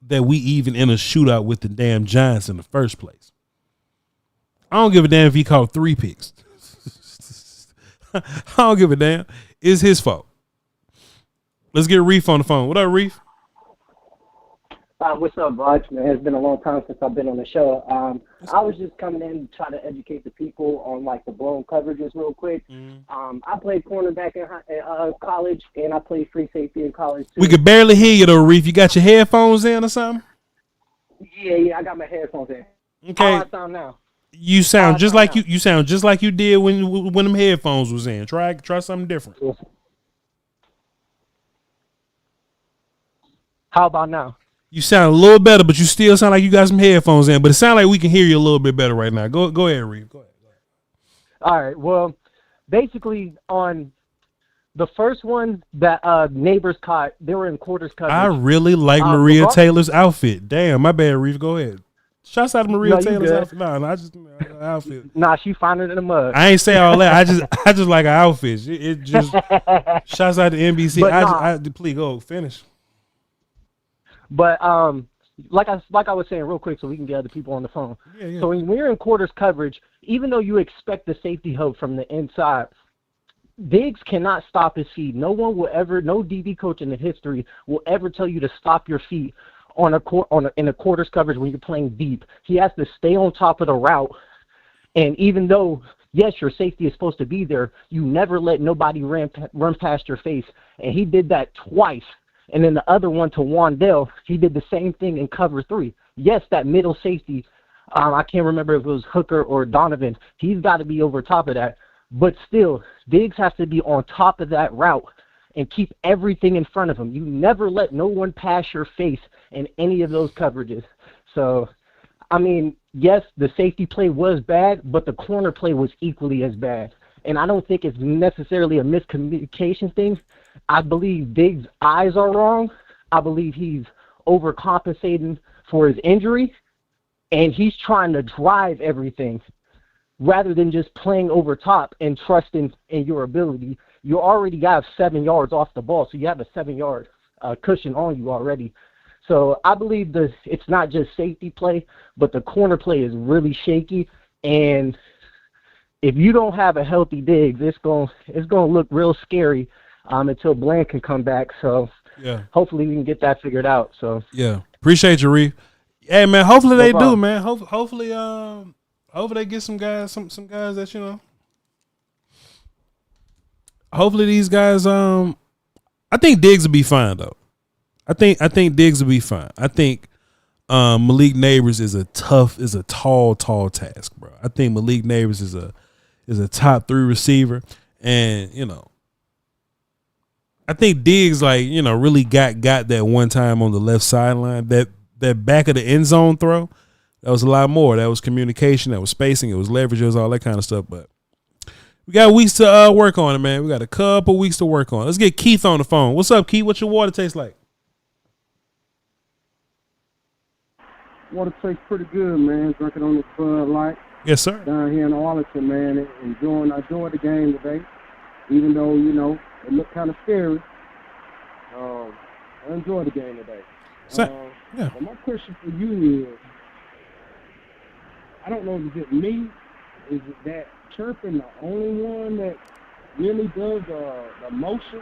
that we even in a shootout with the damn Giants in the first place. I don't give a damn if he caught 3 picks. I don't give a damn. It's his fault. Let's get Reef on the phone. What up, Reef? What's up, Voch? Man, it's been a long time since I've been on the show. I was just coming in to try to educate the people on like the blown coverages real quick. I played cornerback in college, and I played free safety in college too. We could barely hear you though, Reef. You got your headphones in or something? Yeah, I got my headphones in. Okay. How I sound now? You sound just like you sound just like you did when them headphones was in. Try something different. How about now? You sound a little better, but you still sound like you got some headphones in. But it sounds like we can hear you a little bit better right now. Go ahead, Reeve. Go ahead. All right. Well, basically on the first one that neighbors caught, they were in quarters coverage. I really like Maria Taylor's outfit. Damn, my bad, Reeve. Go ahead. Shouts out to Maria Taylor's outfit. No, I just outfit. Nah, she finding it in the mud. I ain't say all that. I just like her outfits. It just shouts out to NBC. Please go finish. But like I was saying real quick so we can get other people on the phone. Yeah. So when you're in quarters coverage, even though you expect the safety help from the inside, Diggs cannot stop his feet. No DB coach in the history will ever tell you to stop your feet in a quarters coverage when you're playing deep. He has to stay on top of the route. And even though, yes, your safety is supposed to be there, you never let nobody run past your face. And he did that twice. And then the other one to Wandell, he did the same thing in cover 3. Yes, that middle safety, I can't remember if it was Hooker or Donovan. He's got to be over top of that. But still, Diggs has to be on top of that route and keep everything in front of him. You never let no one pass your face in any of those coverages. So, I mean, yes, the safety play was bad, but the corner play was equally as bad. And I don't think it's necessarily a miscommunication thing. I believe Diggs' eyes are wrong. I believe he's overcompensating for his injury, and he's trying to drive everything rather than just playing over top and trusting in your ability. You already got 7 yards off the ball, so you have a 7-yard cushion on you already. So I believe it's not just safety play, but the corner play is really shaky, and if you don't have a healthy Diggs, it's going to look real scary until Bland can come back. So yeah, hopefully we can get that figured out. So yeah, appreciate you, Reef. Hey man, hopefully they do, man. Hopefully they get some guys, some guys that hopefully these guys. I think Diggs will be fine though. I think Diggs will be fine. I think Malik Neighbors is a tall task, bro. I think Malik Neighbors is a top 3 receiver, and I think Diggs really got that one time on the left sideline, that back of the end zone throw. That was a lot more. That was communication. That was spacing. It was leverage. It was all that kind of stuff. But we got weeks to work on it, man. We got a couple weeks to work on it. Let's get Keith on the phone. What's up, Keith? What's your water taste like? Water tastes pretty good, man. Drinking on the Bud Light. Yes, sir. Down here in Arlington, man. I enjoyed the game today, even though it looked kind of scary. I enjoyed the game today. Yeah. But my question for you is, I don't know if it's me. Is it that Turpin the only one that really does the motion?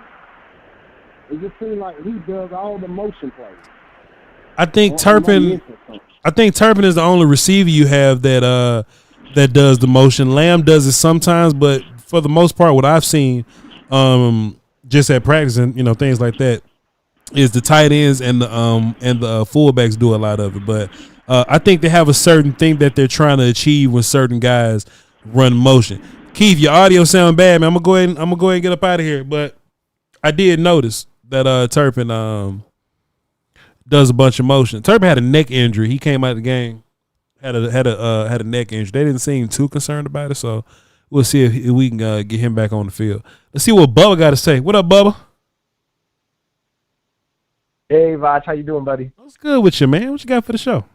It just seems like he does all the motion plays. I think Turpin is the only receiver you have that does the motion. Lamb does it sometimes, but for the most part, what I've seen, just at practice and things like that, is the tight ends and the fullbacks do a lot of it. But I think they have a certain thing that they're trying to achieve when certain guys run motion. Keith, your audio sound bad, man. I'm gonna go ahead and get up out of here. But I did notice that Turpin does a bunch of motion. Turpin had a neck injury. He came out of the game, had a neck injury. They didn't seem too concerned about it, so we'll see if we can get him back on the field. Let's see what Bubba got to say. What up, Bubba? Hey, Voch, how you doing, buddy? What's good with you, man? What you got for the show?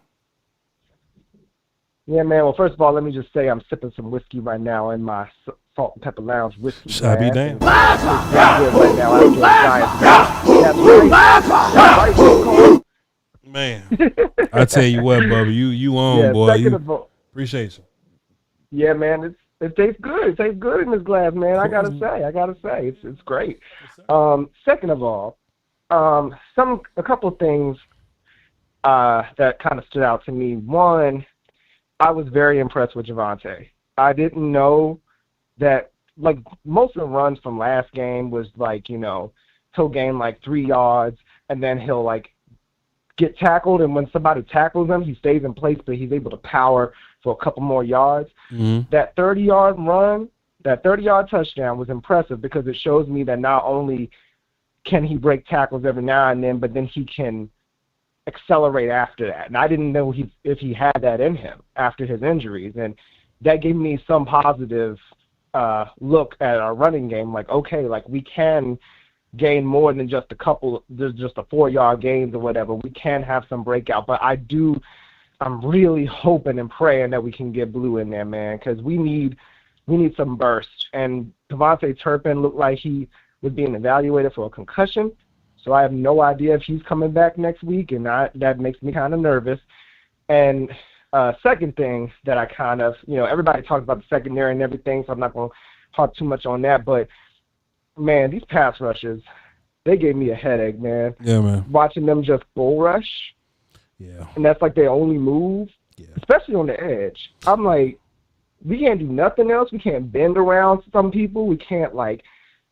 Yeah, man. Well, first of all, let me just say I'm sipping some whiskey right now in my Salt and Pepper Lounge whiskey. Should I be damned? Right now, man, I tell you what, Bubba, you on, yeah, boy. Appreciate you. Yeah, man. It tastes good. It tastes good in this glass, man. I gotta say, it's great. Second of all, a couple of things that kind of stood out to me. One, I was very impressed with Javonte. I didn't know that, like, most of the runs from last game was like, you know, he'll gain like 3 yards and then he'll like get tackled, and when somebody tackles him, he stays in place, but he's able to power for a couple more yards. Mm-hmm. That 30-yard run, that 30-yard touchdown was impressive because it shows me that not only can he break tackles every now and then, but then he can accelerate after that. And I didn't know if he had that in him after his injuries, and that gave me some positive look at our running game. Like, okay, like we can gain more than just a 4-yard gains or whatever. We can have some breakout, but I'm really hoping and praying that we can get Blue in there, man, because we need some burst. And Devontae Turpin looked like he was being evaluated for a concussion. So I have no idea if he's coming back next week, and that makes me kind of nervous. And second thing that I kind of, you know, everybody talks about the secondary and everything, so I'm not going to harp too much on that. But, man, these pass rushes, they gave me a headache, man. Yeah, man. Watching them just bull rush. Yeah. And that's like their only move, especially on the edge. I'm like, we can't do nothing else. We can't bend around some people. We can't, like,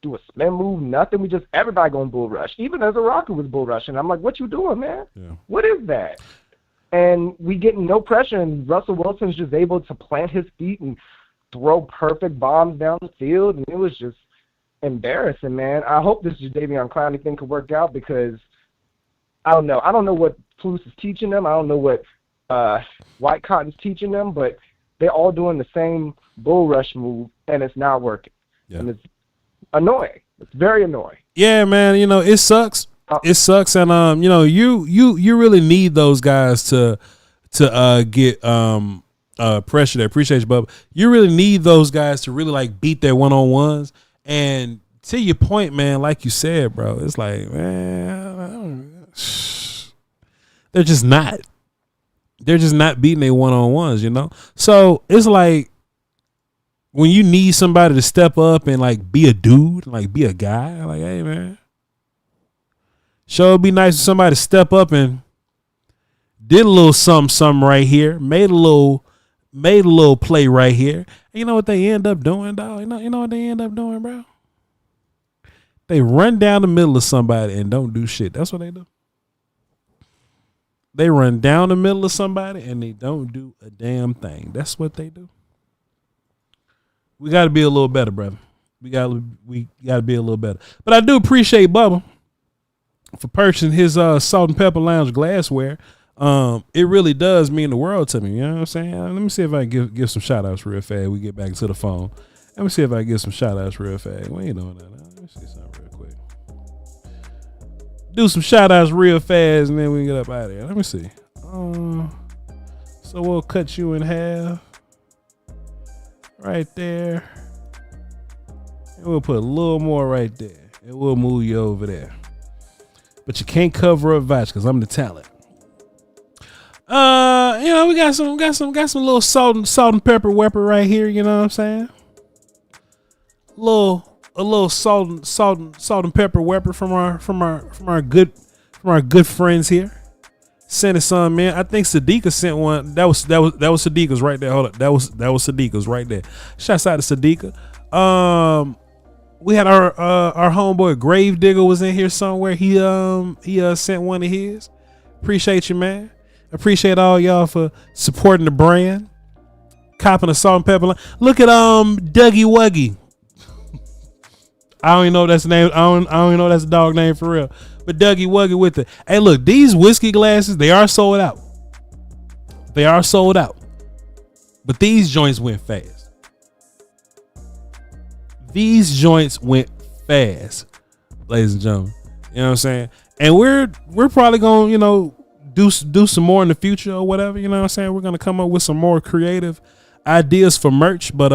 do a spin move, nothing. Everybody going bull rush. Even as a rocker was bull rushing. I'm like, what you doing, man? Yeah. What is that? And we getting no pressure, and Russell Wilson's just able to plant his feet and throw perfect bombs down the field, and it was just embarrassing, man. I hope this Jadeveon Clowney thing could work out, because I don't know. I don't know what Flus is teaching them. I don't know what White Cotton's teaching them, but they're all doing the same bull rush move, and it's not working. Yeah. And it's annoying. It's very annoying. Yeah, man. You know, it sucks. It sucks, and you know, you really need those guys to get pressure there. Appreciate you, Bubba. You really need those guys to really like beat their one-on-ones. And to your point, man, like you said, bro, it's like, man, they're just not beating their one-on-ones, you know. So it's like, when you need somebody to step up and like be a dude, like be a guy, like, hey, man, sure it'd be nice if somebody step up and did a little something right here, made a little play right here. And you know what they end up doing, dog? You know what they end up doing, bro? They run down the middle of somebody and don't do shit. That's what they do. They run down the middle of somebody and they don't do a damn thing. That's what they do. We got to be a little better, brother. We got to be a little better. But I do appreciate Bubba for purchasing his Salt and Pepper Lounge glassware. It really does mean the world to me. You know what I'm saying? Let me see if I can give some shout outs real fast. We get back to the phone. Let me see if I can give some shout outs real fast. We ain't doing that. Let me see something real quick. Do some shout outs real fast and then we can get up out of here. Let me see. So we'll cut you in half. Right there. And we'll put a little more right there. And we'll move you over there. But you can't cover up Voch because I'm the talent. You know, we got some little salt and pepper wepper right here, you know what I'm saying? A little salt and pepper wepper from our good friends here. Sent it some, man. I think Sadiqa sent one. That was Sadiqa's right there. Hold up. That was Sadiqa's right there. Shouts out to Sadiqa. We had our homeboy Gravedigger was in here somewhere. He sent one of his. Appreciate you, man. Appreciate all y'all for supporting the brand. Copping a salt and pepper line. Look at Dougie Wuggy. I don't even know if that's the name. I don't even know if that's a dog name for real. But Dougie Wuggy with it. Hey, look, these whiskey glasses, they are sold out. They are sold out. But these joints went fast. These joints went fast, ladies and gentlemen. You know what I'm saying? And we're probably gonna, you know, do some more in the future or whatever. You know what I'm saying? We're gonna come up with some more creative ideas for merch, but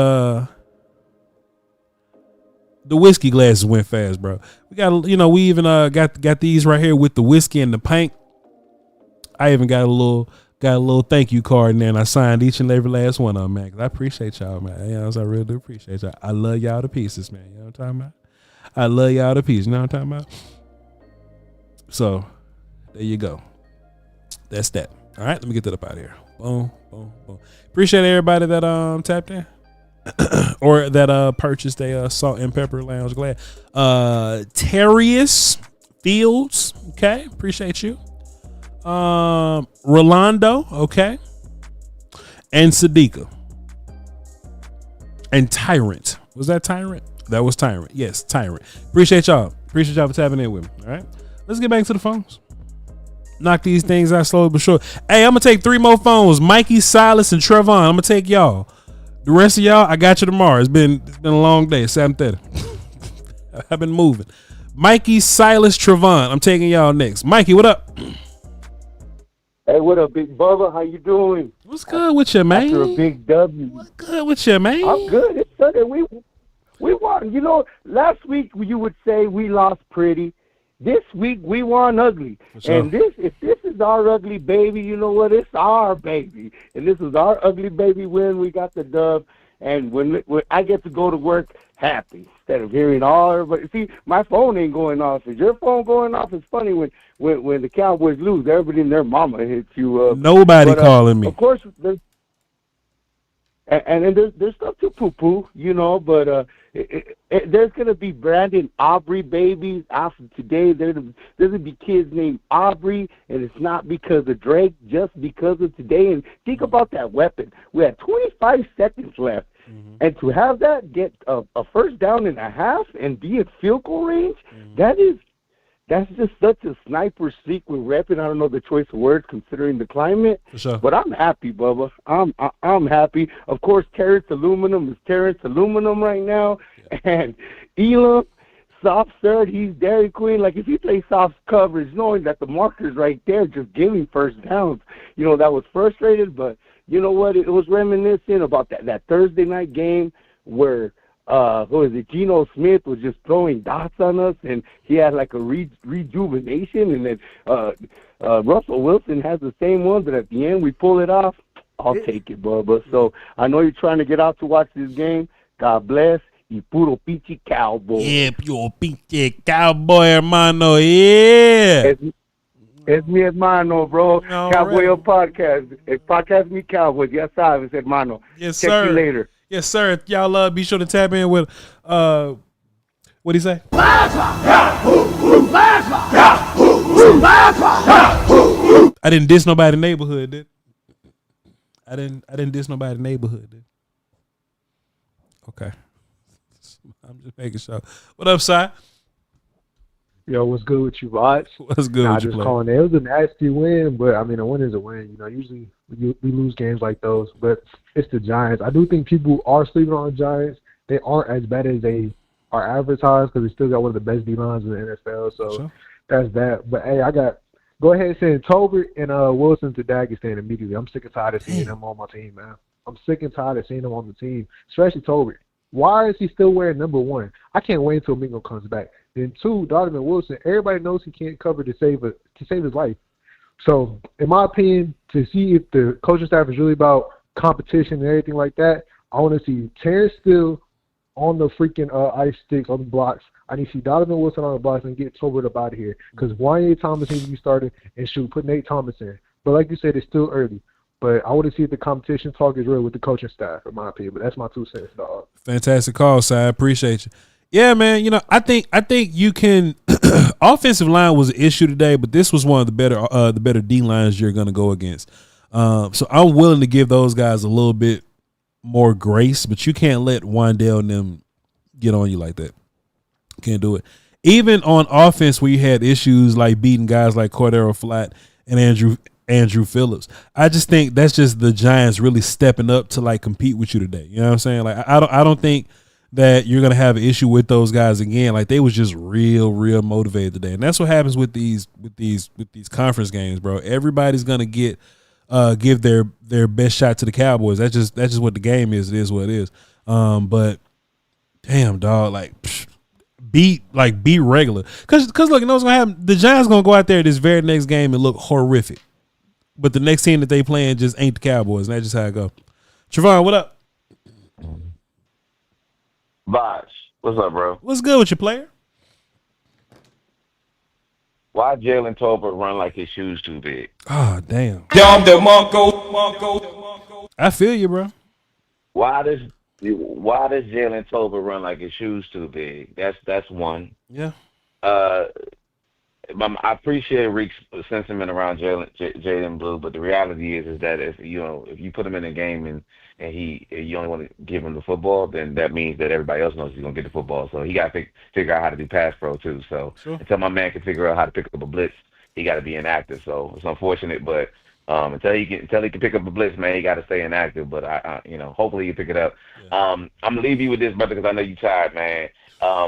the whiskey glasses went fast, bro. We got, you know, we even got these right here with the whiskey and the paint. I even got a little thank you card in there, and I signed each and every last one of them, man. 'Cause I appreciate y'all, man. You know, I really do appreciate y'all. I love y'all to pieces, man. You know what I'm talking about? I love y'all to pieces. You know what I'm talking about? So there you go. That's that. All right, let me get that up out of here. Boom, boom, boom. Appreciate everybody that tapped in or that purchased a salt and pepper lounge glass. Terrius Fields, okay, appreciate you. Rolando, okay, and Sadiqa and Tyrant. Was that Tyrant? That was Tyrant. Yes, Tyrant. Appreciate y'all. Appreciate y'all for tapping in with me. All right, let's get back to the phones. Knock these things out slowly but sure. Hey, I'm gonna take 3 more phones. Mikey, Silas, and Trevon. I'm gonna take y'all. The rest of y'all, I got you tomorrow. It's been a long day. 7:30. I've been moving. Mikey, Silas, Trevon. I'm taking y'all next. Mikey, what up? Hey, what up, Big Bubba? How you doing? What's good with you, man? After a big W. What's good with you, man? I'm good. It's Sunday. We won. You know, last week you would say we lost pretty. This week we won ugly. Sure. And if this is our ugly baby, you know what? It's our baby. And this is our ugly baby win. We got the dub. And when I get to go to work happy instead of hearing all everybody. See, my phone ain't going off. Is your phone going off? It's funny when the Cowboys lose, everybody and their mama hits you up. Nobody calling me. Of course, there's stuff to poo-poo, you know, but there's going to be Brandon Aubrey babies after today. There's going to be kids named Aubrey, and it's not because of Drake, just because of today. And think about that weapon. We had 25 seconds left. Mm-hmm. And to have that get a first down and a half and be at field goal range, mm-hmm. That's just such a sniper secret weapon. I don't know the choice of words considering the climate, for sure. But I'm happy, Bubba. I'm happy. Of course, Terrence Aluminum is Terrence Aluminum right now, and Elam, soft third, he's Dairy Queen. Like if you play soft coverage, knowing that the marker's right there, just giving first downs, you know that was frustrated. But you know what? It was reminiscent about that Thursday night game where. Geno Smith was just throwing dots on us, and he had like a rejuvenation, and then Russell Wilson has the same one, but at the end we pull it off. I'll take it, Bubba. So I know you're trying to get out to watch this game. God bless. Y puro pinche Cowboy. Yeah, puro pinche Cowboy, hermano. Yeah. Es mi hermano, bro. All Cowboy right. Podcast. Podcast mi Cowboys. Ya sabes, hermano. Yes, Check sir. you later. Yes, sir. If y'all be sure to tap in with what'd he say? I didn't diss nobody in the neighborhood, did I didn't diss nobody in the neighborhood, did Okay. I'm just making sure. What up, Si? Yo, what's good with you, Voch? What's good with you, just calling it. It was a nasty win, but I mean, a win is a win. You know, usually we lose games like those, but it's the Giants. I do think people are sleeping on the Giants. They aren't as bad as they are advertised because they still got one of the best D-lines in the NFL. So sure. That's that. But hey, go ahead and send Tolbert and Wilson to Dagestan immediately. I'm sick and tired of seeing them on my team, man. I'm sick and tired of seeing them on the team, especially Tolbert. Why is he still wearing number 1? I can't wait until Mingo comes back. Then 2, Donovan Wilson. Everybody knows he can't cover to save his life. So, in my opinion, to see if the coaching staff is really about competition and everything like that, I want to see Terrence Steele on the freaking ice sticks on the blocks. I need to see Donovan Wilson on the blocks and get Tolbert up out of here because Wanye Thomas needs to be started and put Nate Thomas in. But like you said, it's still early. But I want to see if the competition talk is real with the coaching staff, in my opinion. But that's my 2 cents, dog. Fantastic call, Si. I appreciate you. Yeah, man. You know, I think you can offensive line was an issue today, but this was one of the better D lines you're going to go against. So I'm willing to give those guys a little bit more grace, but you can't let Wandale and them get on you like that. Can't do it. Even on offense, where you had issues like beating guys like Cordero Flatt and Andrew Phillips, I just think that's just the Giants really stepping up to like compete with you today. You know what I'm saying? Like I don't think that you're gonna have an issue with those guys again. Like they was just real motivated today, and that's what happens with these conference games, bro. Everybody's gonna give their best shot to the Cowboys. That's just what the game is. It is what it is. But damn, dog, like. Be regular, cause look, you know what's gonna happen. The Giants gonna go out there this very next game and look horrific, but the next team that they playing just ain't the Cowboys, and that's just how it go. Trevon, what up? Voch, what's up, bro? What's good with your player? Why Jalen Tolbert run like his shoes too big? Oh damn. I feel you, bro. Why does Jalen Tolbert run like his shoes too big? That's one. Yeah. I appreciate Reek's sentiment around Jaden Blue, but the reality is that if you put him in a game and you only want to give him the football, then that means that everybody else knows he's gonna get the football. So he got to figure out how to do pass pro too. So until my man can figure out how to pick up a blitz, he got to be inactive. So it's unfortunate, but. Until he can pick up a blitz, man, he got to stay inactive. But hopefully he pick it up. Yeah. I'm gonna leave you with this, brother, because I know you're tired, man.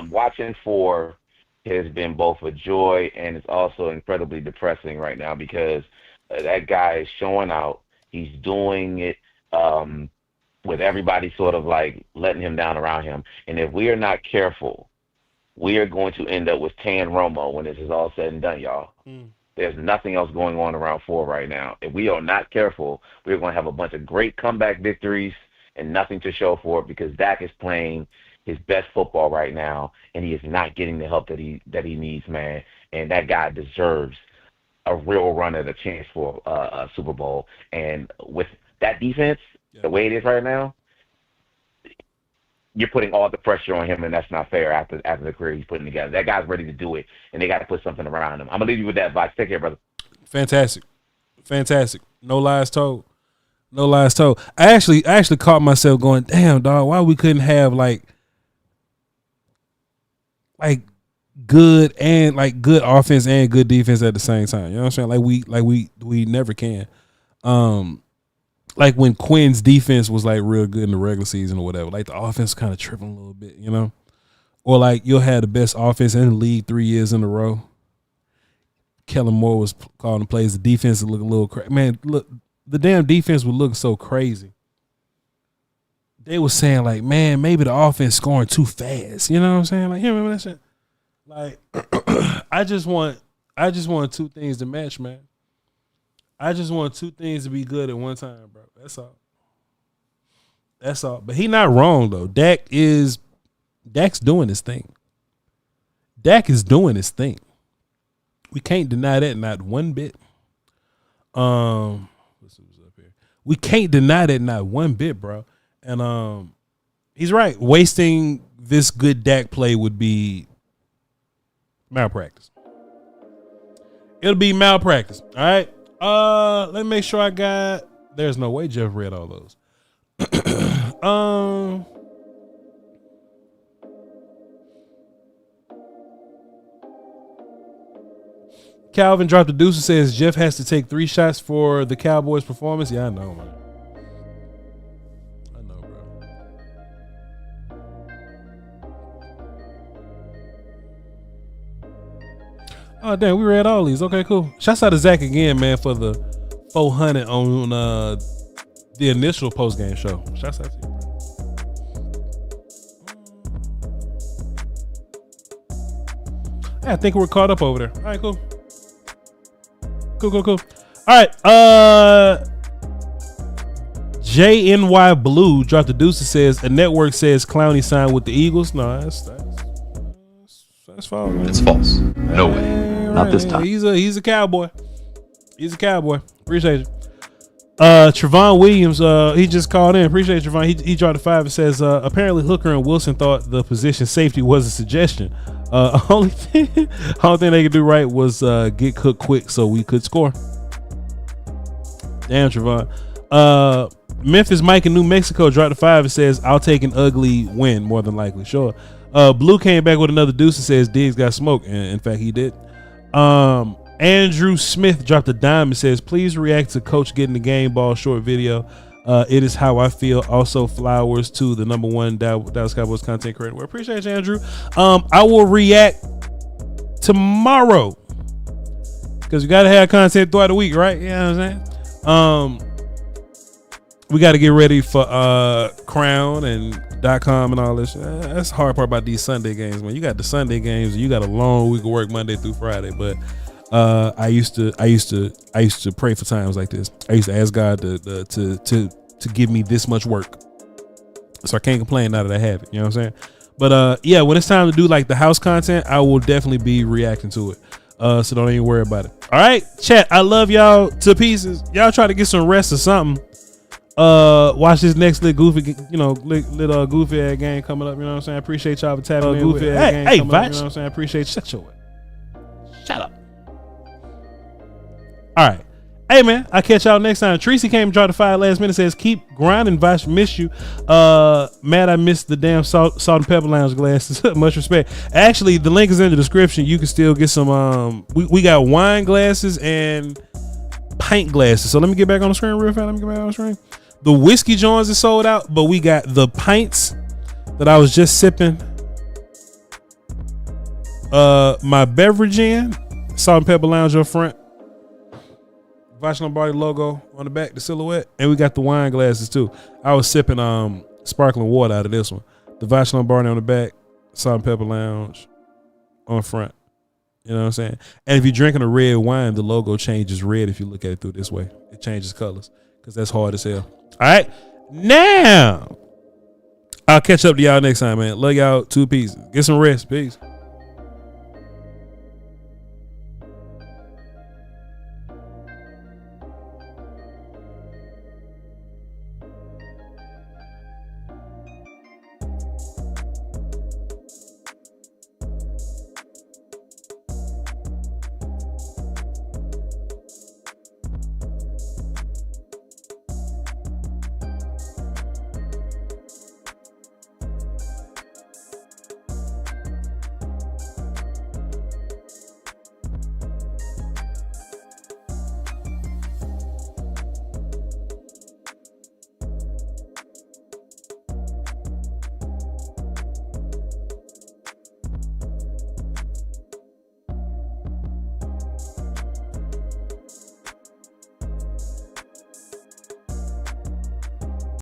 Watching for has been both a joy and it's also incredibly depressing right now because that guy is showing out. He's doing it with everybody sort of like letting him down around him. And if we are not careful, we are going to end up with Tan Romo when this is all said and done, y'all. There's nothing else going on around 4 right now. If we are not careful, we're going to have a bunch of great comeback victories and nothing to show for it because Dak is playing his best football right now, and he is not getting the help that he needs, man. And that guy deserves a real run at a chance for a Super Bowl. And with that defense, the way it is right now, you're putting all the pressure on him, and that's not fair after the career he's putting together. That guy's ready to do it, and they got to put something around him. I'm going to leave you with that, Voch. Take care, brother. Fantastic. No lies told. I actually caught myself going, damn, dog, why we couldn't have like good offense and good defense at the same time. You know what I'm saying? We never can. Like when Quinn's defense was like real good in the regular season or whatever, like the offense kind of tripping a little bit, you know? Or like you'll have the best offense in the league 3 years in a row. Kellen Moore was calling the plays. The defense would look a little crazy. Man, look, the damn defense would look so crazy. They were saying like, man, maybe the offense scoring too fast. You know what I'm saying? Like, you remember that shit? Like, I just want two things to match, man. I just want two things to be good at one time, bro. That's all. But he not wrong though. Dak's doing his thing. Dak is doing his thing. We can't deny that, not one bit. Let's see what's up here. We can't deny that, not one bit, bro. And he's right. Wasting this good Dak play would be malpractice. It'll be malpractice. All right. Let me make sure I got. There's no way Jeff read all those. Calvin dropped a deuce and says Jeff has to take 3 shots for the Cowboys performance. Yeah, I know, man. I know, bro. Oh, damn, we read all these. Okay, cool. Shouts out to Zach again, man, for the 400 on the initial post-game show. Shouts out to you, bro. I think we're caught up over there. All right, cool. Cool. All right. JNY Blue dropped the deuce and says a network says Clowney signed with the Eagles. No, that's false. Man. It's false. No way. Not this time. He's a Cowboy. He's a Cowboy. Appreciate you. Trevon Williams, he just called in. Appreciate you, Trevon. He dropped a 5 and says apparently Hooker and Wilson thought the position safety was a suggestion. Only thing they could do right was get cooked quick so we could score. Damn, Trevon. Memphis Mike in New Mexico dropped the 5 and says, I'll take an ugly win, more than likely. Sure. Blue came back with another deuce and says Diggs got smoked. And in fact, he did. Andrew Smith dropped a dime and says, please react to Coach getting the game ball short video. It is how I feel. Also, flowers to the #1 Dallas Cowboys content creator. We appreciate you, Andrew. I will react tomorrow because we got to have content throughout the week, right? You know what I'm saying? We got to get ready for Crown and .com and all this. That's the hard part about these Sunday games, man. You got the Sunday games, and you got a long week of work Monday through Friday. But I used to pray for times like this. I used to ask God to give me this much work, so I can't complain now that I have it. You know what I'm saying? But yeah, when it's time to do like the house content, I will definitely be reacting to it. So don't even worry about it. All right, chat. I love y'all to pieces. Y'all try to get some rest or something. Watch this next goofy goofy ass game coming up. You know what I'm saying? I appreciate y'all for tapping in. Goofy ass game coming up. You know what I'm saying? I appreciate you. Shut up. All right. Hey man, I'll catch y'all next time. Tracy came and dropped the 5 last minute. Says keep grinding, Voch. Miss you. Mad I missed the damn salt and pepper lounge glasses. Much respect. Actually, the link is in the description. You can still get some. We got wine glasses and pint glasses. So let me get back on the screen real fast. The whiskey joints is sold out, but we got the pints that I was just sipping. My beverage in salt and pepper lounge up front. Voch Lombardi logo on the back, the silhouette, and we got the wine glasses too. I was sipping sparkling water out of this one. The Voch Lombardi on the back, Salt and Pepper Lounge on front. You know what I'm saying? And if you're drinking a red wine, the logo changes red. If you look at it through this way, it changes colors because that's hard as hell. All right, now I'll catch up to y'all next time, man. Love y'all 2 pieces. Get some rest. Peace.